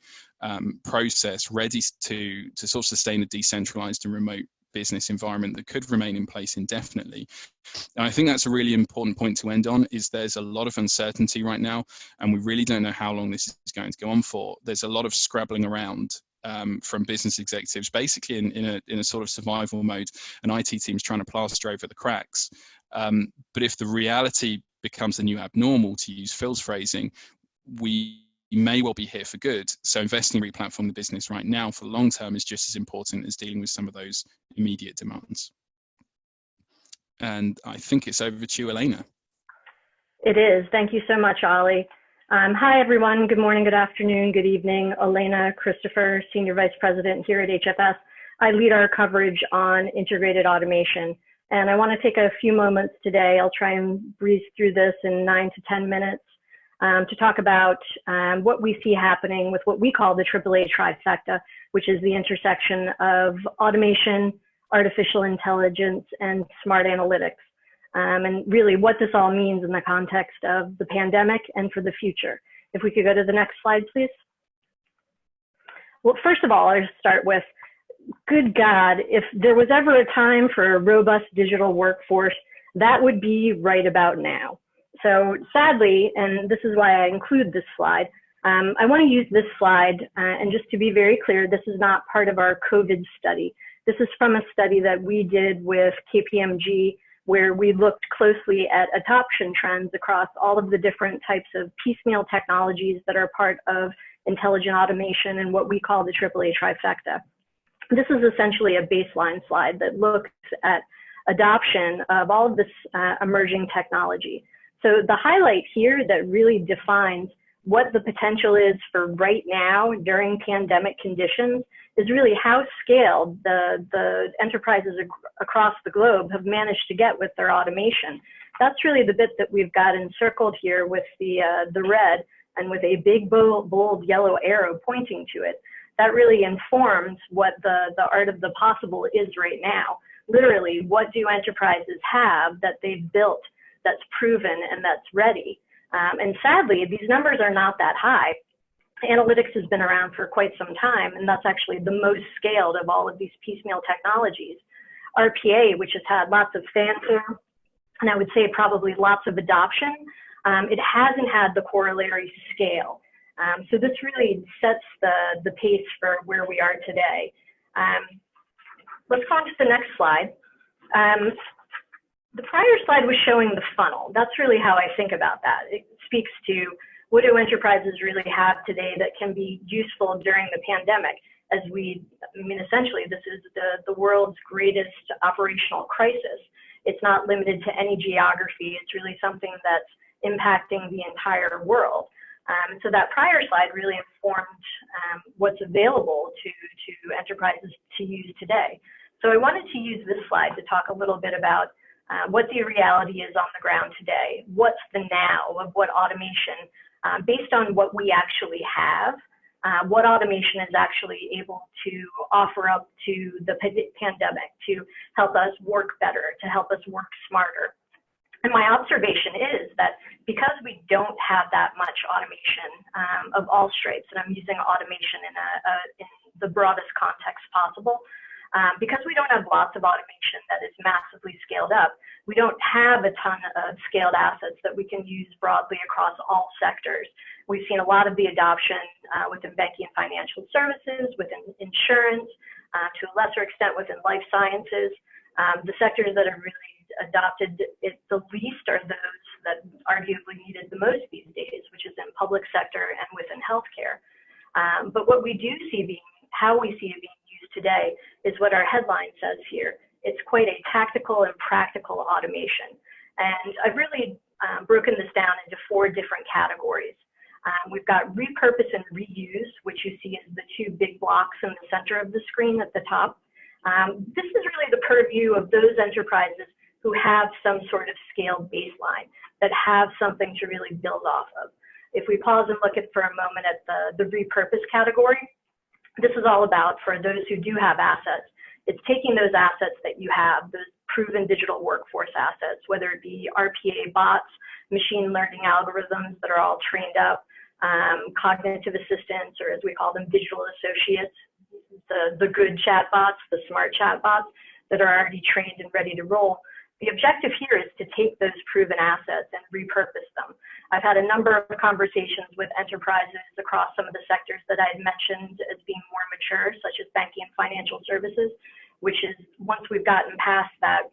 process, ready to sort of sustain a decentralized and remote business environment that could remain in place indefinitely. And I think that's a really important point to end on, is there's a lot of uncertainty right now, and we really don't know how long this is going to go on for. There's a lot of scrabbling around from business executives, basically in a sort of survival mode, and IT teams trying to plaster over the cracks. But if the reality becomes the new abnormal, to use Phil's phrasing, we may well be here for good. So investing in replatforming the business right now for the long term is just as important as dealing with some of those immediate demands. And I think it's over to you, Elena. It is. Thank you so much, Ollie. Hi, everyone. Good morning, good afternoon, good evening. Elena Christopher, Senior Vice President here at HFS. I lead our coverage on integrated automation. And I want to take a few moments today. I'll try and breeze through this in 9 to 10 minutes to talk about what we see happening with what we call the Triple-A Trifecta, which is the intersection of automation, artificial intelligence, and smart analytics. And really what this all means in the context of the pandemic and for the future. If we could go to the next slide, please. Well, first of all, I'll just start with, good God, if there was ever a time for a robust digital workforce, that would be right about now. So sadly, and this is why I include this slide, I want to use this slide, and just to be very clear, this is not part of our COVID study. This is from a study that we did with KPMG, where we looked closely at adoption trends across all of the different types of piecemeal technologies that are part of intelligent automation and what we call the Triple-A Trifecta. This is essentially a baseline slide that looks at adoption of all of this emerging technology. So the highlight here that really defines what the potential is for right now during pandemic conditions is really how scaled the enterprises across the globe have managed to get with their automation. That's really the bit that we've got encircled here with the red. and with a big, bold yellow arrow pointing to it, that really informs what the art of the possible is right now. Literally, what do enterprises have that they've built that's proven and that's ready? And sadly, these numbers are not that high. Analytics has been around for quite some time, and that's actually the most scaled of all of these piecemeal technologies. RPA, which has had lots of fanfare, and I would say probably lots of adoption, it hasn't had the corollary scale. So this really sets the pace for where we are today. Let's go on to the next slide. The prior slide was showing the funnel. That's really how I think about that. It speaks to what do enterprises really have today that can be useful during the pandemic? Essentially, this is the world's greatest operational crisis. It's not limited to any geography. It's really something that's impacting the entire world. So that prior slide really informed what's available to enterprises to use today. So I wanted to use this slide to talk a little bit about what the reality is on the ground today. What's the now of what automation, based on what we actually have, what automation is actually able to offer up to the pandemic to help us work better, to help us work smarter. And my observation is that because we don't have that much automation of all stripes, and I'm using automation in the broadest context possible, because we don't have lots of automation that is massively scaled up, we don't have a ton of scaled assets that we can use broadly across all sectors. We've seen a lot of the adoption within banking and financial services, within insurance, to a lesser extent within life sciences. The sectors that have really adopted it the least are those that arguably need it the most these days, which is in public sector and within healthcare. But what we do see how we see it being used today is what our headline says here. It's quite a tactical and practical automation. And I've really broken this down into 4 different categories. We've got repurpose and reuse, which you see as the 2 big blocks in the center of the screen at the top. This is really the purview of those enterprises who have some sort of scaled baseline, that have something to really build off of. If we pause and look at for a moment at the repurpose category, this is all about, for those who do have assets, it's taking those assets that you have, those proven digital workforce assets, whether it be RPA bots, machine learning algorithms that are all trained up, cognitive assistants, or as we call them, digital associates, the good chatbots, the smart chatbots that are already trained and ready to roll. The objective here is to take those proven assets and repurpose them. I've had a number of conversations with enterprises across some of the sectors that I had mentioned as being more mature, such as banking and financial services, which is, once we've gotten past that,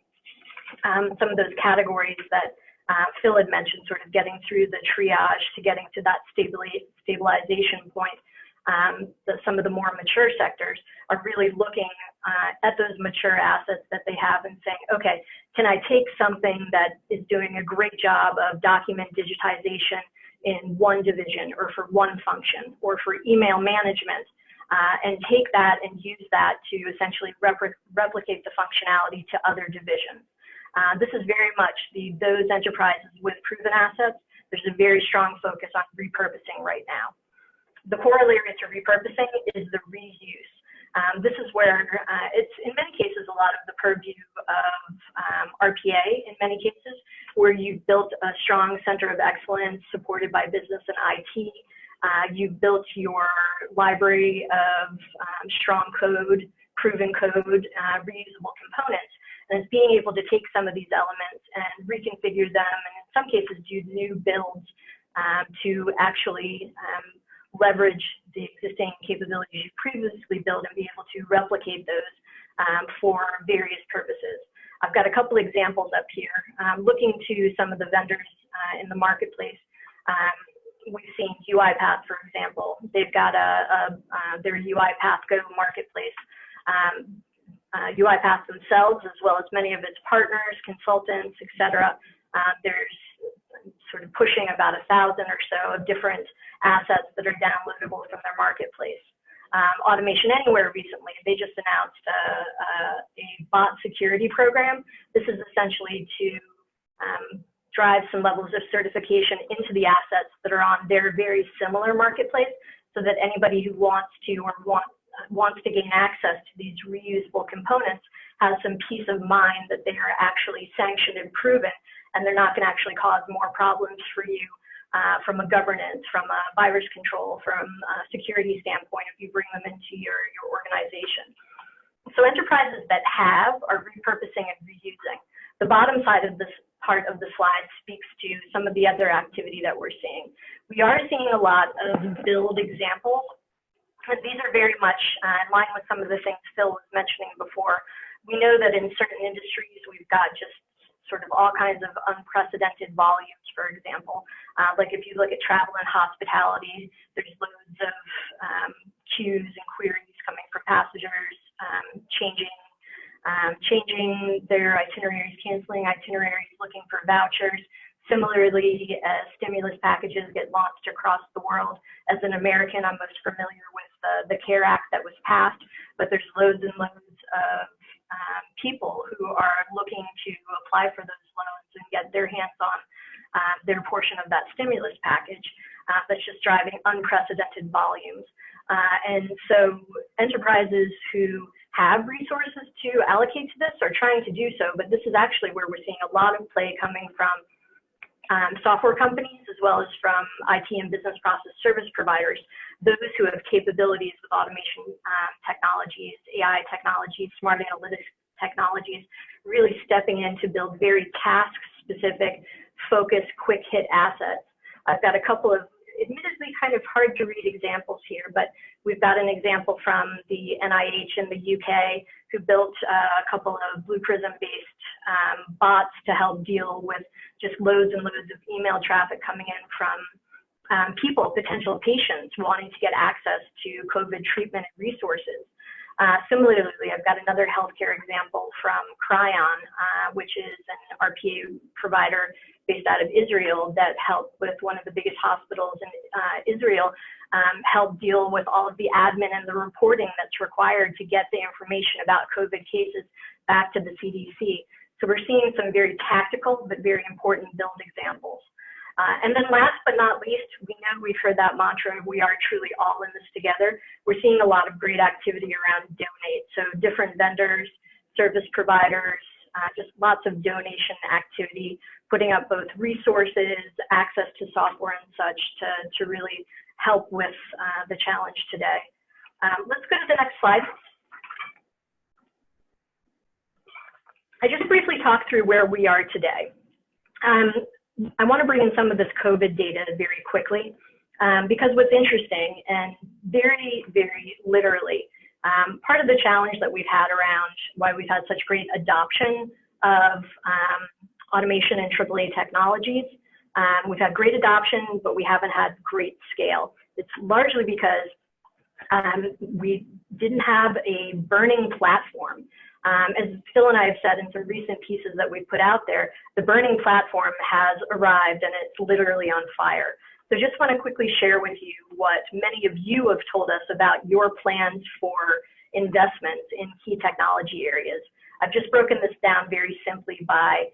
some of those categories that Phil had mentioned, sort of getting through the triage to getting to that stabilization point, some of the more mature sectors are really looking at those mature assets that they have and saying, okay, can I take something that is doing a great job of document digitization in one division or for one function or for email management, and take that and use that to essentially replicate the functionality to other divisions. This is very much those enterprises with proven assets. There's a very strong focus on repurposing right now. The corollary to repurposing is the reuse. This is where it's, in many cases, a lot of the purview of RPA, in many cases, where you've built a strong center of excellence supported by business and IT. You've built your library of strong code, proven code, reusable components. And it's being able to take some of these elements and reconfigure them, and in some cases do new builds to actually leverage the existing capabilities you previously built and be able to replicate those for various purposes. I've got a couple examples up here. Looking to some of the vendors in the marketplace, we've seen UiPath, for example. They've got their UiPath Go marketplace. UiPath themselves, as well as many of its partners, consultants, etc. There's sort of pushing about 1,000 or so of different assets that are downloadable from their marketplace. Automation Anywhere recently, they just announced a bot security program. This is essentially to drive some levels of certification into the assets that are on their very similar marketplace, so that anybody who wants to or wants to gain access to these reusable components has some peace of mind that they are actually sanctioned and proven, and they're not going to actually cause more problems for you from a governance, from a virus control, from a security standpoint if you bring them into your organization. So enterprises that are repurposing and reusing. The bottom side of this part of the slide speaks to some of the other activity that we're seeing. We are seeing a lot of build examples, and these are very much in line with some of the things Phil was mentioning before. We know that in certain industries, we've got just sort of all kinds of unprecedented volumes, for example. Like if you look at travel and hospitality, there's loads of queues and queries coming from passengers, changing their itineraries, canceling itineraries, looking for vouchers. Similarly, as stimulus packages get launched across the world, as an American, I'm most familiar with the CARE Act that was passed, but there's loads and loads of people who are looking to apply for those loans and get their hands on their portion of that stimulus package. That's just driving unprecedented volumes. And so enterprises who have resources to allocate to this are trying to do so, but this is actually where we're seeing a lot of play coming from software companies, as well as from IT and business process service providers, those who have capabilities with automation technologies, AI technologies, smart analytics technologies, really stepping in to build very task-specific, focused, quick-hit assets. I've got a couple of admittedly kind of hard to read examples here, but we've got an example from the NIH in the UK who built a couple of Blue Prism-based bots to help deal with just loads and loads of email traffic coming in from people, potential patients wanting to get access to COVID treatment and resources. Similarly, I've got another healthcare example from Cryon, which is an RPA provider based out of Israel that helped with one of the biggest hospitals in Israel, help deal with all of the admin and the reporting that's required to get the information about COVID cases back to the CDC. So we're seeing some very tactical but very important build examples. And then last but not least, we know we've heard that mantra, we are truly all in this together. We're seeing a lot of great activity around donate. So different vendors, service providers, just lots of donation activity, putting up both resources, access to software and such to really help with the challenge today. Let's go to the next slide. I just briefly talked through where we are today. I want to bring in some of this COVID data very quickly, because what's interesting and very, very literally, part of the challenge that we've had around why we've had such great adoption of automation and Triple-A technologies, we've had great adoption, but we haven't had great scale. It's largely because we didn't have a burning platform. As Phil and I have said in some recent pieces that we've put out there, the burning platform has arrived and it's literally on fire. So just want to quickly share with you what many of you have told us about your plans for investments in key technology areas. I've just broken this down very simply by,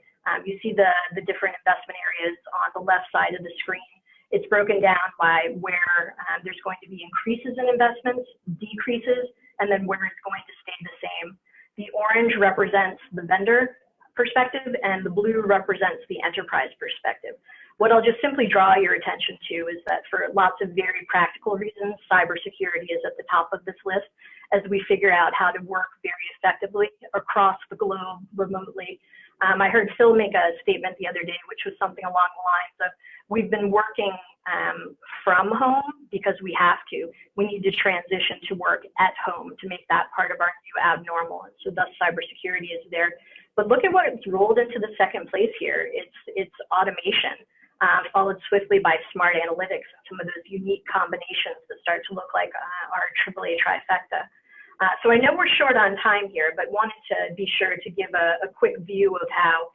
you see the different investment areas on the left side of the screen. It's broken down by where there's going to be increases in investments, decreases, and then where it's going to stay the same. The orange represents the vendor perspective and the blue represents the enterprise perspective. What I'll just simply draw your attention to is that for lots of very practical reasons, cybersecurity is at the top of this list as we figure out how to work very effectively across the globe remotely. I heard Phil make a statement the other day, which was something along the lines of, we've been working from home because we have to. We need to transition to work at home to make that part of our new abnormal. And so thus cybersecurity is there. But look at what it's rolled into the second place here. It's automation, followed swiftly by smart analytics and some of those unique combinations that start to look like our Triple-A Trifecta. So I know we're short on time here, but wanted to be sure to give a quick view of how,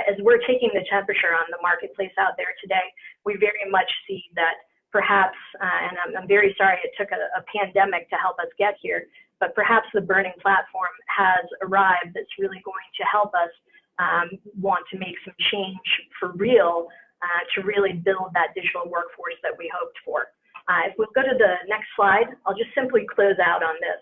as we're taking the temperature on the marketplace out there today, we very much see that perhaps, and I'm very sorry it took a pandemic to help us get here, but perhaps the burning platform has arrived that's really going to help us want to make some change for real to really build that digital workforce that we hoped for. If we'll go to the next slide, I'll just simply close out on this.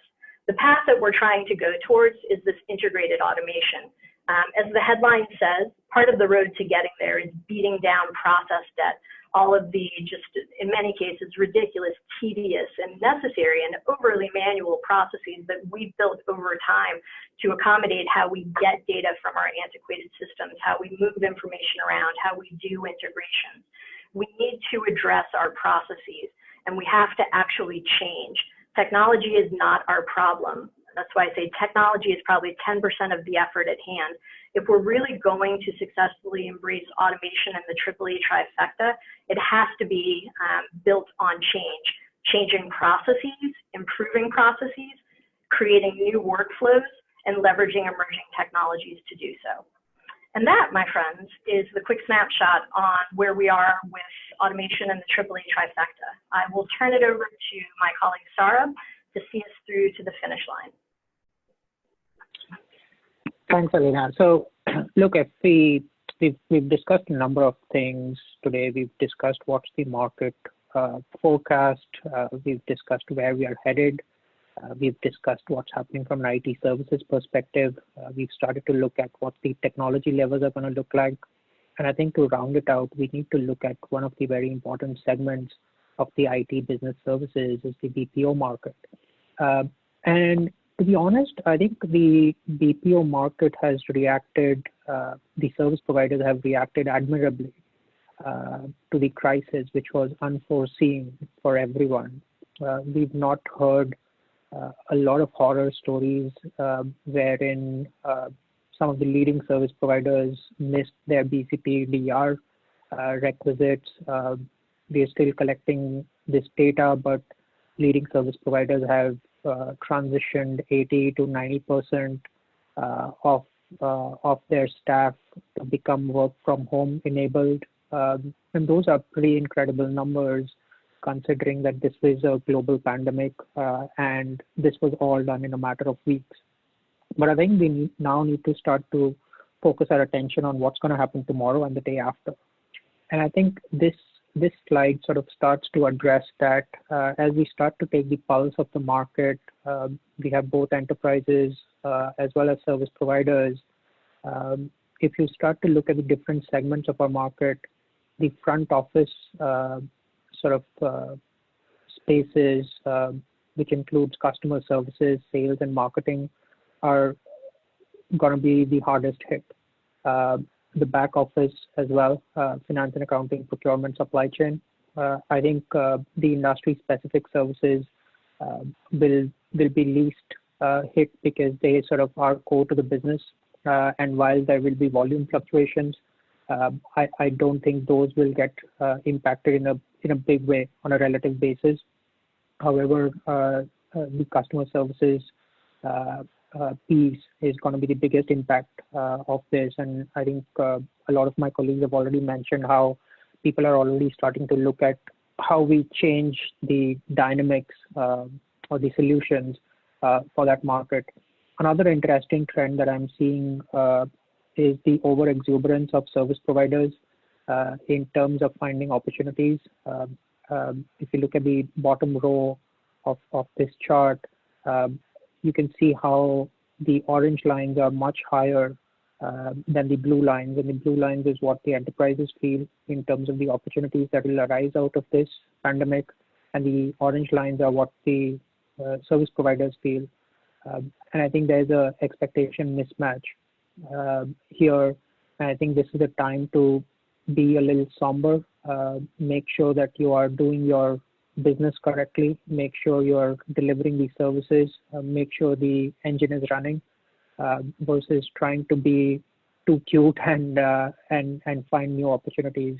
The path that we're trying to go towards is this integrated automation. As the headline says, part of the road to getting there is beating down process debt, all of the just, in many cases, ridiculous, tedious, and necessary and overly manual processes that we've built over time to accommodate how we get data from our antiquated systems, how we move information around, how we do integrations. We need to address our processes, and we have to actually change. Technology is not our problem. That's why I say technology is probably 10% of the effort at hand. If we're really going to successfully embrace automation and the Triple-A Trifecta, it has to be built on change, changing processes, improving processes, creating new workflows, and leveraging emerging technologies to do so. And that, my friends, is the quick snapshot on where we are with automation and the Triple-A Trifecta. I will turn it over to my colleague, Sarah, to see us through to the finish line. Thanks, Alina. So, look, if we've discussed a number of things today. We've discussed what's the market forecast. We've discussed where we are headed. We've discussed what's happening from an IT services perspective. We've started to look at what the technology levels are going to look like. And I think to round it out, we need to look at one of the very important segments of the IT business services is the BPO market. And to be honest, I think the BPO market has reacted, the service providers have reacted admirably to the crisis, which was unforeseen for everyone. We've not heard a lot of horror stories wherein some of the leading service providers missed their BCP DR requisites. They're still collecting this data, but leading service providers have transitioned 80 to 90% of their staff to become work from home enabled. And those are pretty incredible numbers, considering that this was a global pandemic and this was all done in a matter of weeks. But I think we now need to start to focus our attention on what's going to happen tomorrow and the day after. And I think this slide sort of starts to address that as we start to take the pulse of the market. We have both enterprises as well as service providers. If you start to look at the different segments of our market, the front office sort of spaces, which includes customer services, sales, and marketing, are going to be the hardest hit. The back office as well, finance and accounting, procurement, supply chain. I think the industry-specific services will be least hit because they sort of are core to the business. And while there will be volume fluctuations, I don't think those will get impacted in a big way on a relative basis. However, the customer services piece is going to be the biggest impact of this. And I think a lot of my colleagues have already mentioned how people are already starting to look at how we change the dynamics or the solutions for that market. Another interesting trend that I'm seeing is the over-exuberance of service providers in terms of finding opportunities. If you look at the bottom row of this chart, you can see how the orange lines are much higher than the blue lines. And the blue lines is what the enterprises feel in terms of the opportunities that will arise out of this pandemic. And the orange lines are what the service providers feel. And I think there's a expectation mismatch here. And I think this is a time to be a little somber, make sure that you are doing your business correctly, make sure you're delivering these services, make sure the engine is running, versus trying to be too cute and find new opportunities,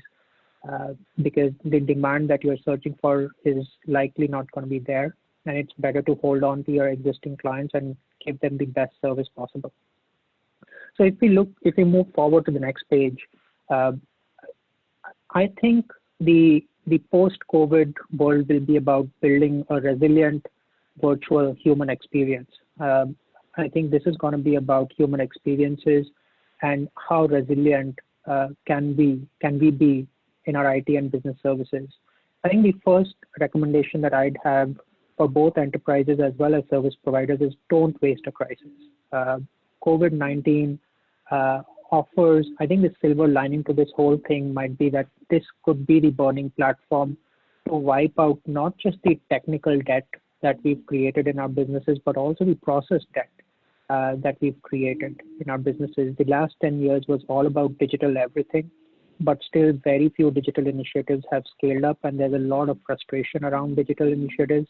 because the demand that you're searching for is likely not going to be there, and it's better to hold on to your existing clients and give them the best service possible. So if we move forward to the next page, I think the post-COVID world will be about building a resilient virtual human experience. I think this is going to be about human experiences and how resilient can we be in our IT and business services. I think the first recommendation that I'd have for both enterprises as well as service providers is don't waste a crisis. COVID-19 offers, I think the silver lining to this whole thing might be that this could be the burning platform to wipe out not just the technical debt that we've created in our businesses, but also the process debt that we've created in our businesses. The last 10 years was all about digital everything, but still very few digital initiatives have scaled up, and there's a lot of frustration around digital initiatives.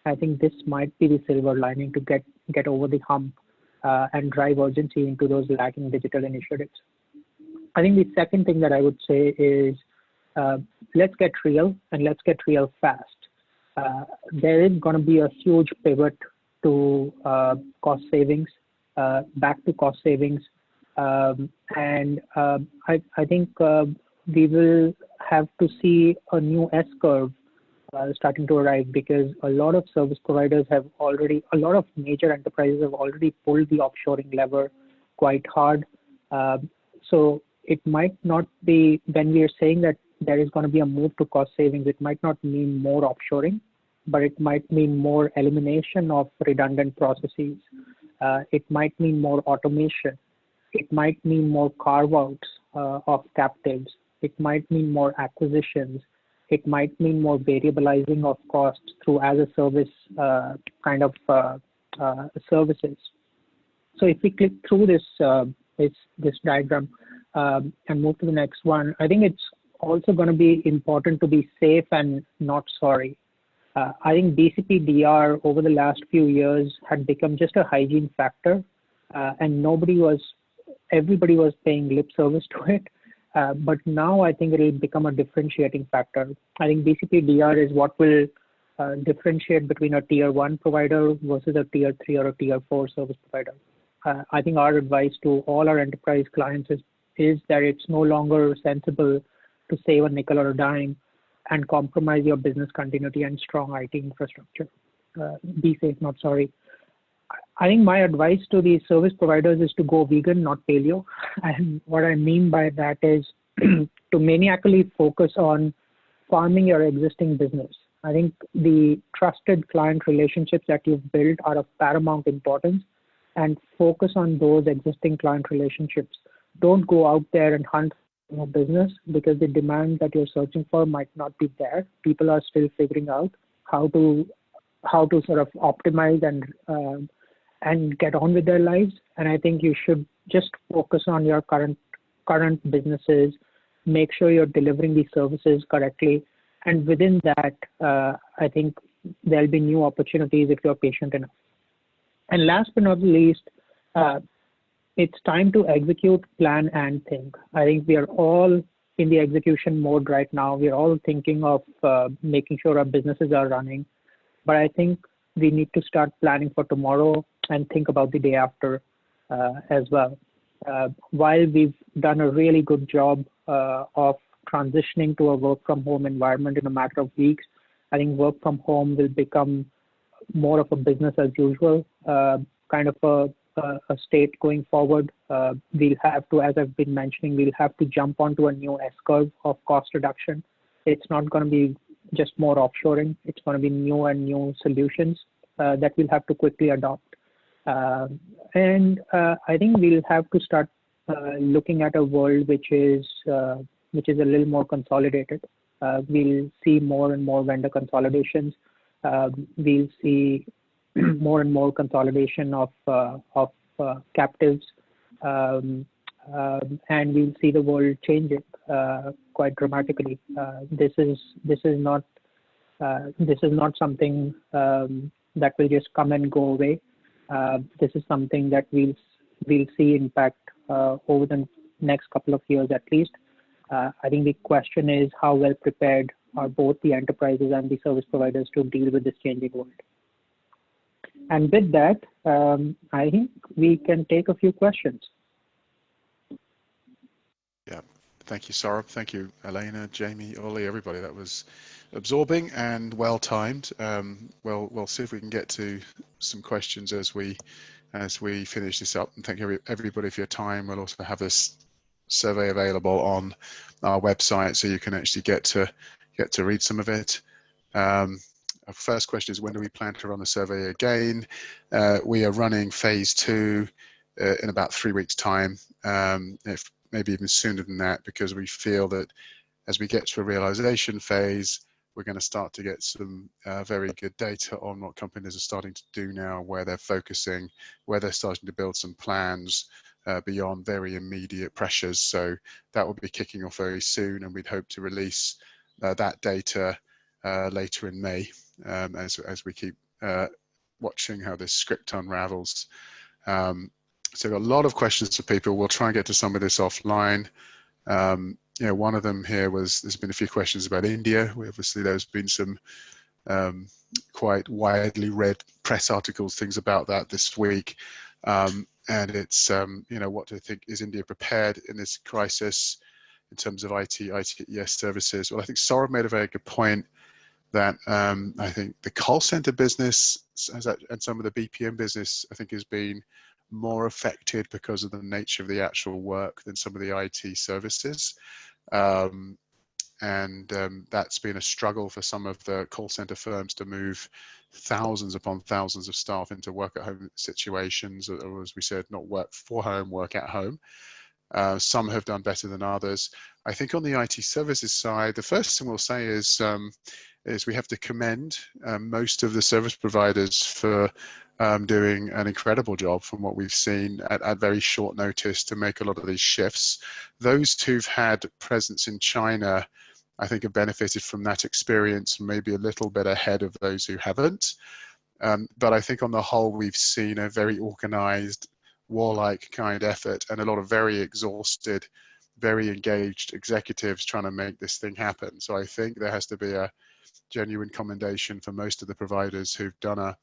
I think this might be the silver lining to get over the hump and drive urgency into those lagging digital initiatives. I think the second thing that I would say is let's get real, and let's get real fast. There is going to be a huge pivot to cost savings, back to cost savings. And I think we will have to see a new S-curve starting to arrive, because a lot of service providers have already, a lot of major enterprises have already pulled the offshoring lever quite hard. So it might not be, when we are saying that there is going to be a move to cost savings, it might not mean more offshoring, but it might mean more elimination of redundant processes. It might mean more automation. It might mean more carve-outs of captives. It might mean more acquisitions. It might mean more variabilizing of costs through as a service kind of services. So if we click through this diagram and move to the next one, I think it's also going to be important to be safe and not sorry. I think BCP-DR over the last few years had become just a hygiene factor, and everybody was paying lip service to it. But now I think it will become a differentiating factor. I think BCP-DR is what will differentiate between a tier 1 provider versus a tier 3 or a tier 4 service provider. I think our advice to all our enterprise clients is that it's no longer sensible to save a nickel or a dime and compromise your business continuity and strong IT infrastructure. Be safe, not sorry. I think my advice to the service providers is to go vegan, not paleo. And what I mean by that is to maniacally focus on farming your existing business. I think the trusted client relationships that you've built are of paramount importance, and focus on those existing client relationships. Don't go out there and hunt for business, because the demand that you're searching for might not be there. People are still figuring out how to sort of optimize and get on with their lives. And I think you should just focus on your current businesses, make sure you're delivering these services correctly. And within that, I think there'll be new opportunities if you're patient enough. And last but not least, it's time to execute, plan, and think. I think we are all in the execution mode right now. We're all thinking of making sure our businesses are running. But I think we need to start planning for tomorrow and think about the day after as well. While we've done a really good job of transitioning to a work from home environment in a matter of weeks, I think work from home will become more of a business as usual kind of a state going forward. We'll have to, as I've been mentioning, we'll have to jump onto a new S-curve of cost reduction. It's not going to be just more offshoring. It's going to be new solutions that we'll have to quickly adopt. And I think we'll have to start looking at a world which is a little more consolidated. We'll see more and more vendor consolidations. We'll see more and more consolidation of captives, and we'll see the world changing quite dramatically. This is not something that will just come and go away. This is something that we'll see impact over the next couple of years at least. I think the question is how well prepared are both the enterprises and the service providers to deal with this changing world. And with that, I think we can take a few questions. Yeah, thank you, Saurabh. Thank you, Elena, Jamie, Ollie, everybody. That was absorbing and well timed. We'll see if we can get to some questions as we as we finish this up. And thank everybody for your time. We'll also have this survey available on our website, so you can actually get to read some of it. Our first question is, when do we plan to run the survey again? We are running phase 2 in about 3 weeks' time, if maybe even sooner than that, because we feel that as we get to a realization phase, we're going to start to get some very good data on what companies are starting to do now, where they're focusing, where they're starting to build some plans beyond very immediate pressures. So that will be kicking off very soon, and we'd hope to release that data later in May, as we keep watching how this script unravels. So got a lot of questions for people. We'll try and get to some of this offline. One of them here was, there's been a few questions about India. Obviously, there's been some quite widely read press articles, things about that this week. And it's, what do you think? Is India prepared in this crisis in terms of ITES services? Well, I think Saurabh made a very good point that I think the call center business and some of the BPM business, I think, has been more affected because of the nature of the actual work than some of the IT services. That's been a struggle for some of the call center firms to move thousands upon thousands of staff into work at home situations, or as we said, not work for home, work at home. Some have done better than others. I think on the IT services side, the first thing we'll say is we have to commend most of the service providers for doing an incredible job from what we've seen at very short notice to make a lot of these shifts. Those who've had presence in China, I think, have benefited from that experience, maybe a little bit ahead of those who haven't. But I think on the whole, we've seen a very organized, warlike kind effort and a lot of very exhausted, very engaged executives trying to make this thing happen. So I think there has to be a genuine commendation for most of the providers who've done a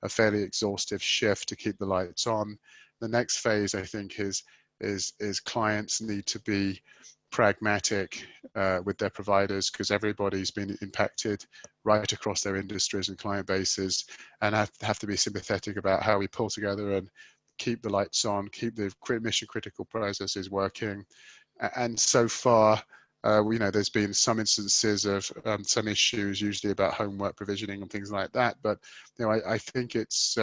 fairly exhaustive shift to keep the lights on. The next phase, I think, is clients need to be pragmatic with their providers, because everybody's been impacted right across their industries and client bases, and have to be sympathetic about how we pull together and keep the lights on, keep the mission critical processes working. And so far, there's been some instances of some issues, usually about homework provisioning and things like that. But I think it's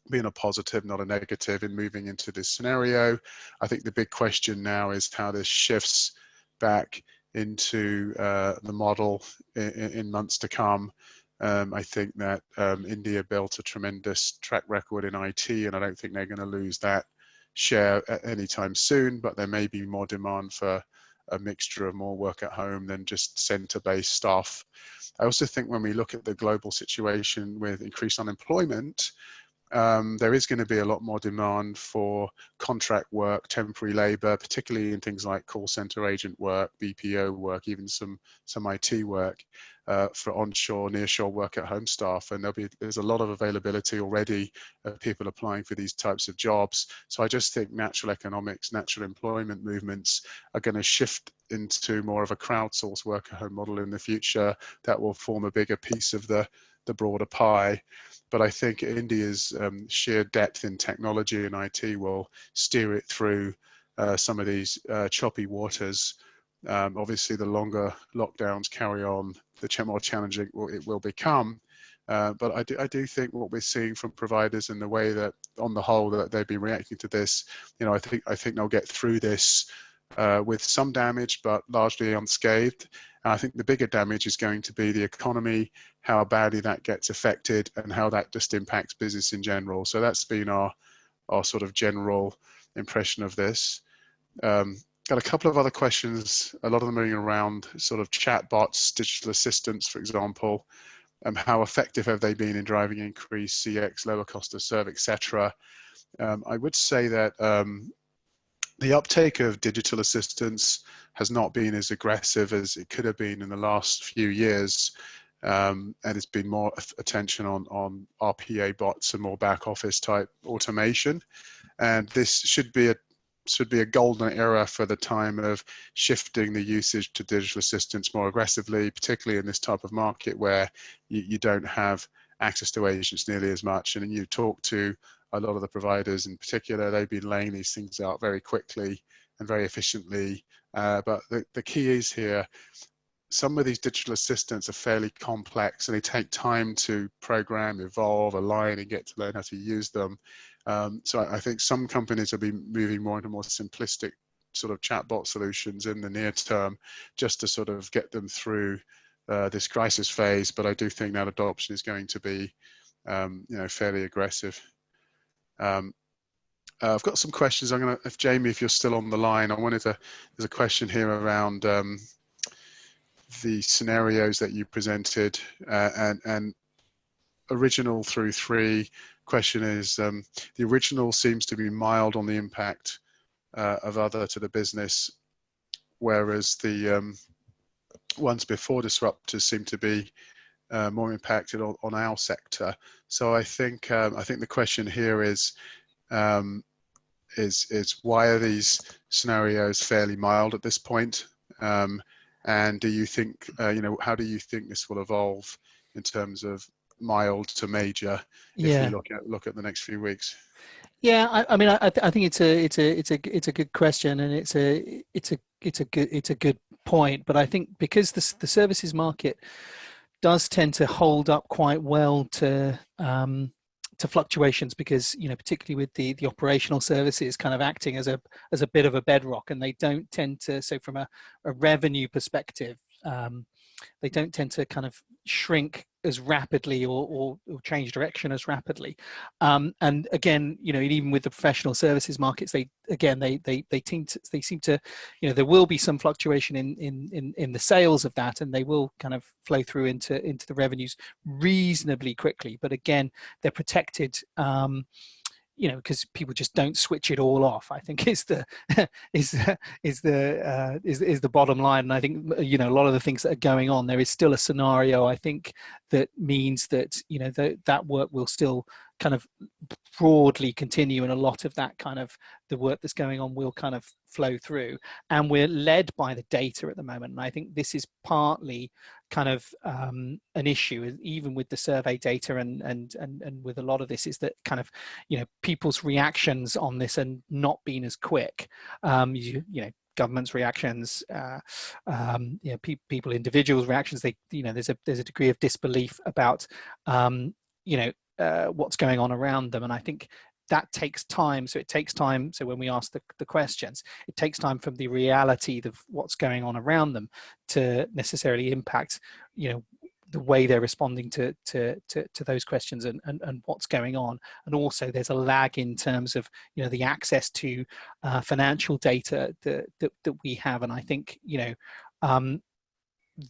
been a positive, not a negative, in moving into this scenario. I think the big question now is how this shifts back into the model in months to come. I think that India built a tremendous track record in IT, and I don't think they're going to lose that share anytime soon. But there may be more demand for a mixture of more work at home than just center-based staff. I also think when we look at the global situation with increased unemployment, there is going to be a lot more demand for contract work, temporary labor, particularly in things like call center agent work, BPO work, even some IT work, for onshore, nearshore work at home staff. And there's a lot of availability already of people applying for these types of jobs. So I just think natural economics, natural employment movements are going to shift into more of a crowdsourced work at home model in the future that will form a bigger piece of the broader pie. But I think India's sheer depth in technology and IT will steer it through some of these choppy waters. Obviously, the longer lockdowns carry on, the more challenging it will become. But I do think what we're seeing from providers and the way that, on the whole, that they've been reacting to this, I think they'll get through this with some damage, but largely unscathed. And I think the bigger damage is going to be the economy, how badly that gets affected, and how that just impacts business in general. So that's been our sort of general impression of this. Got a couple of other questions, a lot of them moving around sort of chatbots, digital assistants, for example. How effective have they been in driving increased CX, lower cost to serve, etc.? I would say that the uptake of digital assistants has not been as aggressive as it could have been in the last few years. And it's been more attention on RPA bots and more back office type automation. And this should be a golden era for the time of shifting the usage to digital assistants more aggressively, particularly in this type of market where you don't have access to agents nearly as much. And you talk to a lot of the providers in particular, they've been laying these things out very quickly and very efficiently. But the key is here, some of these digital assistants are fairly complex and they take time to program, evolve, align, and get to learn how to use them. So I think some companies will be moving more into more simplistic sort of chatbot solutions in the near term, just to sort of get them through this crisis phase. But I do think that adoption is going to be, fairly aggressive. I've got some questions. I'm going to, if Jamie, if you're still on the line, there's a question here around the scenarios that you presented, and original through 3. Question is, the original seems to be mild on the impact of other to the business, whereas the ones before disruptors seem to be more impacted on our sector. So I think the question here is why are these scenarios fairly mild at this point? And do you think, how do you think this will evolve in terms of mild to major if we look at the next few weeks? Yeah, I mean, I think it's a good question, and it's a good point. But I think because the services market does tend to hold up quite well to fluctuations, because particularly with the operational services kind of acting as a bit of a bedrock, and they don't tend to, so from a revenue perspective, they don't tend to kind of shrink as rapidly or change direction as rapidly. And again, even with the professional services markets, they seem to, there will be some fluctuation in the sales of that, and they will kind of flow through into the revenues reasonably quickly. But again, they're protected, because people just don't switch it all off, I think is the bottom line. And I think a lot of the things that are going on, there is still a scenario, I think, that means that that work will still kind of broadly continue, and a lot of that kind of the work that's going on will kind of flow through. And we're led by the data at the moment, and I think this is partly kind of an issue, even with the survey data and with a lot of this, is that kind of people's reactions on this are not being as quick. Government's reactions, people, individuals' reactions. There's a degree of disbelief about what's going on around them, and I think that takes time. So it takes time. So when we ask the questions, it takes time from the reality of what's going on around them to necessarily impact, the way they're responding to those questions and what's going on. And also there's a lag in terms of, the access to financial data that we have. And I think,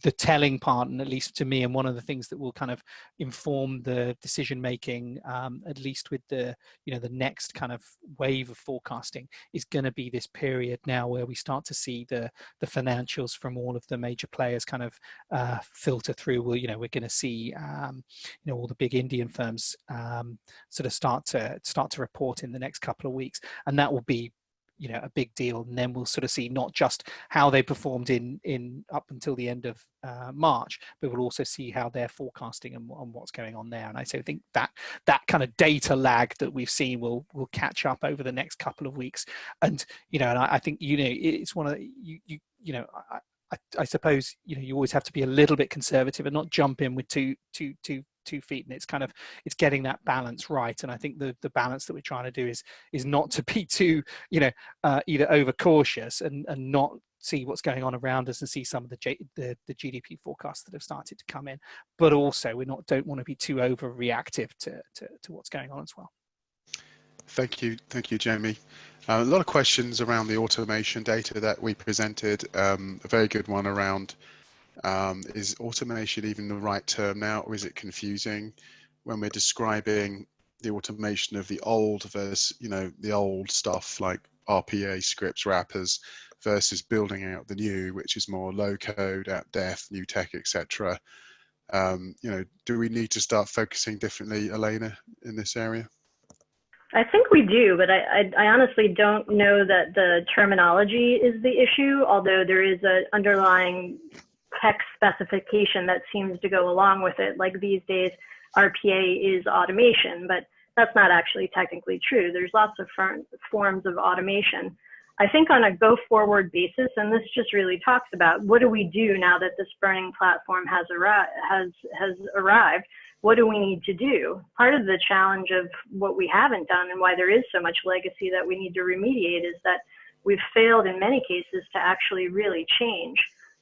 the telling part, and at least to me, and one of the things that will kind of inform the decision making, at least with the the next kind of wave of forecasting, is going to be this period now where we start to see the financials from all of the major players kind of filter through. We're going to see all the big Indian firms sort of start to report in the next couple of weeks, and that will be a big deal. And then we'll sort of see not just how they performed in up until the end of March, but we'll also see how they're forecasting and what's going on there. And I think that kind of data lag that we've seen will catch up over the next couple of weeks. And and I think it's one of I suppose you always have to be a little bit conservative and not jump in with two feet, and it's getting that balance right. And I think the balance that we're trying to do is not to be too either over cautious and not see what's going on around us and see some of the GDP forecasts that have started to come in, but also we don't want to be too overreactive to what's going on as well. Thank you, Jamie. A lot of questions around the automation data that we presented. A very good one around, is automation even the right term now, or is it confusing when we're describing the automation of the old versus, the old stuff like RPA scripts, wrappers, versus building out the new, which is more low code, at depth, new tech, etc. Do we need to start focusing differently, Elena, in this area? I think we do, but I honestly don't know that the terminology is the issue, although there is an underlying tech specification that seems to go along with it. Like these days, RPA is automation, but That's not actually technically true. There's lots of forms of automation. I think on a go forward basis, and this just really talks about what do we do now that this burning platform has arrived? What do we need to do? Part of the challenge of what we haven't done and why there is so much legacy that we need to remediate is that we've failed in many cases to actually really change.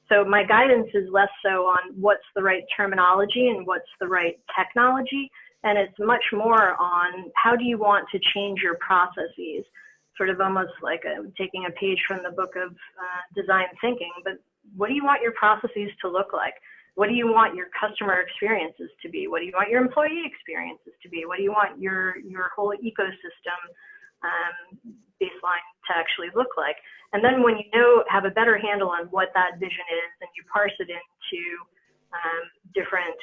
So my guidance is less so on what's the right terminology and what's the right technology, and it's much more on how do you want to change your processes, sort of almost like taking a page from the book of design thinking, but what do you want your processes to look like? What do you want your customer experiences to be? What do you want your employee experiences to be? What do you want your whole ecosystem baseline to actually look like? And then when you have a better handle on what that vision is and you parse it into different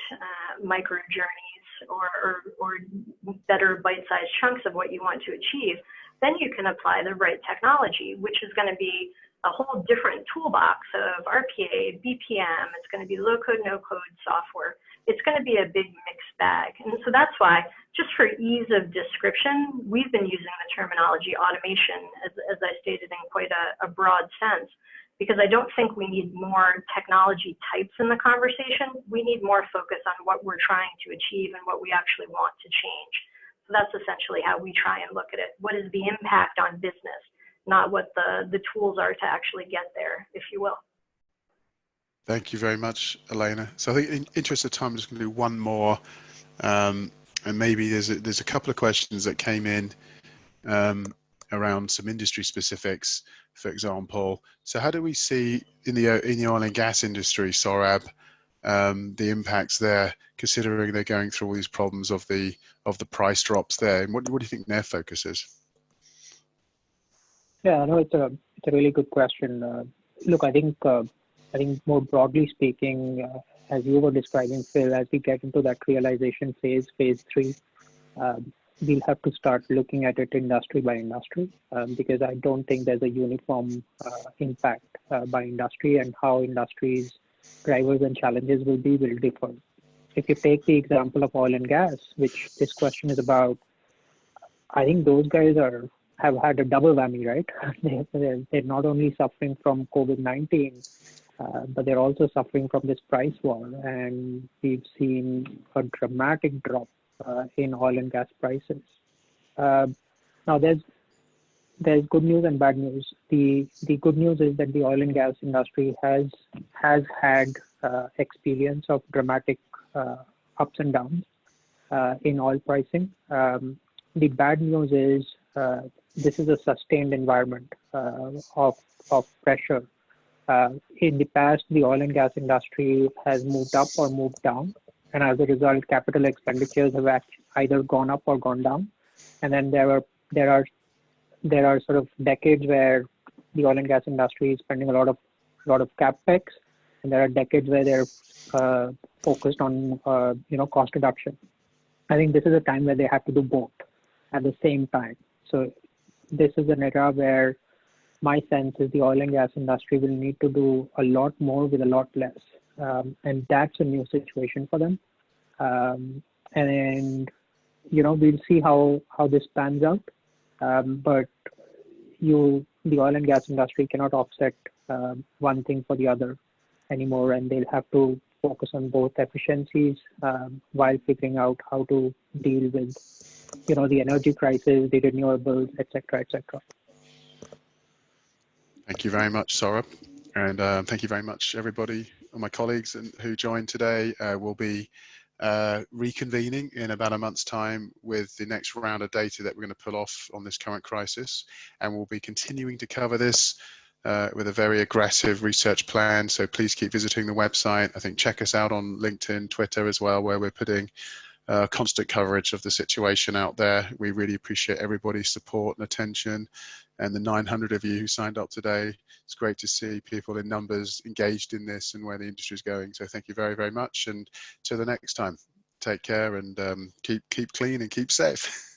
micro journeys or better bite-sized chunks of what you want to achieve, then you can apply the right technology, which is going to be a whole different toolbox of RPA, BPM. It's going to be low-code, no-code software. It's going to be a big mixed bag. And so that's why, just for ease of description, we've been using the terminology automation, as I stated, in quite a broad sense, because I don't think we need more technology types in the conversation. We need more focus on what we're trying to achieve and what we actually want to change. So that's essentially how we try and look at it. What is the impact on business, not what the tools are to actually get there, if you will. Thank you very much, Elena. So I think in interest of time, I'm just going to do one more, and maybe there's a couple of questions that came in around some industry specifics, for example. So how do we see in the oil and gas industry, Saurabh, the impacts there, considering they're going through all these problems of the price drops there? And what do you think their focus is? Yeah, no, it's a really good question. Look, I think more broadly speaking, as you were describing, Phil, as we get into that realization phase 3, we'll have to start looking at it industry by industry, because I don't think there's a uniform impact by industry, and how industries' drivers and challenges will differ. If you take the example of oil and gas, which this question is about, I think those guys have had a double whammy, right? They're not only suffering from COVID-19, but they're also suffering from this price war, and we've seen a dramatic drop in oil and gas prices. Now, there's good news and bad news. The good news is that the oil and gas industry has had experience of dramatic ups and downs in oil pricing. The bad news is this is a sustained environment of pressure. In the past, the oil and gas industry has moved up or moved down, and as a result, capital expenditures have either gone up or gone down. And then there are sort of decades where the oil and gas industry is spending a lot of capex, and there are decades where they're focused on cost reduction. I think this is a time where they have to do both at the same time. So this is an era where my sense is the oil and gas industry will need to do a lot more with a lot less. And that's a new situation for them. And we'll see how this pans out. But the oil and gas industry cannot offset one thing for the other anymore, and they'll have to focus on both efficiencies while figuring out how to deal with the energy crisis, the renewables, etc., etc. Thank you very much, Saurabh, and thank you very much, everybody, all my colleagues who joined today. We'll be reconvening in about a month's time with the next round of data that we're going to pull off on this current crisis, and we'll be continuing to cover this with a very aggressive research plan. So please keep visiting the website. I think check us out on LinkedIn, Twitter as well, where we're putting constant coverage of the situation out there. We really appreciate everybody's support and attention, and the 900 of you who signed up today. It's great to see people in numbers engaged in this and where the industry is going. So thank you very, very much, and till the next time, take care and keep clean and keep safe.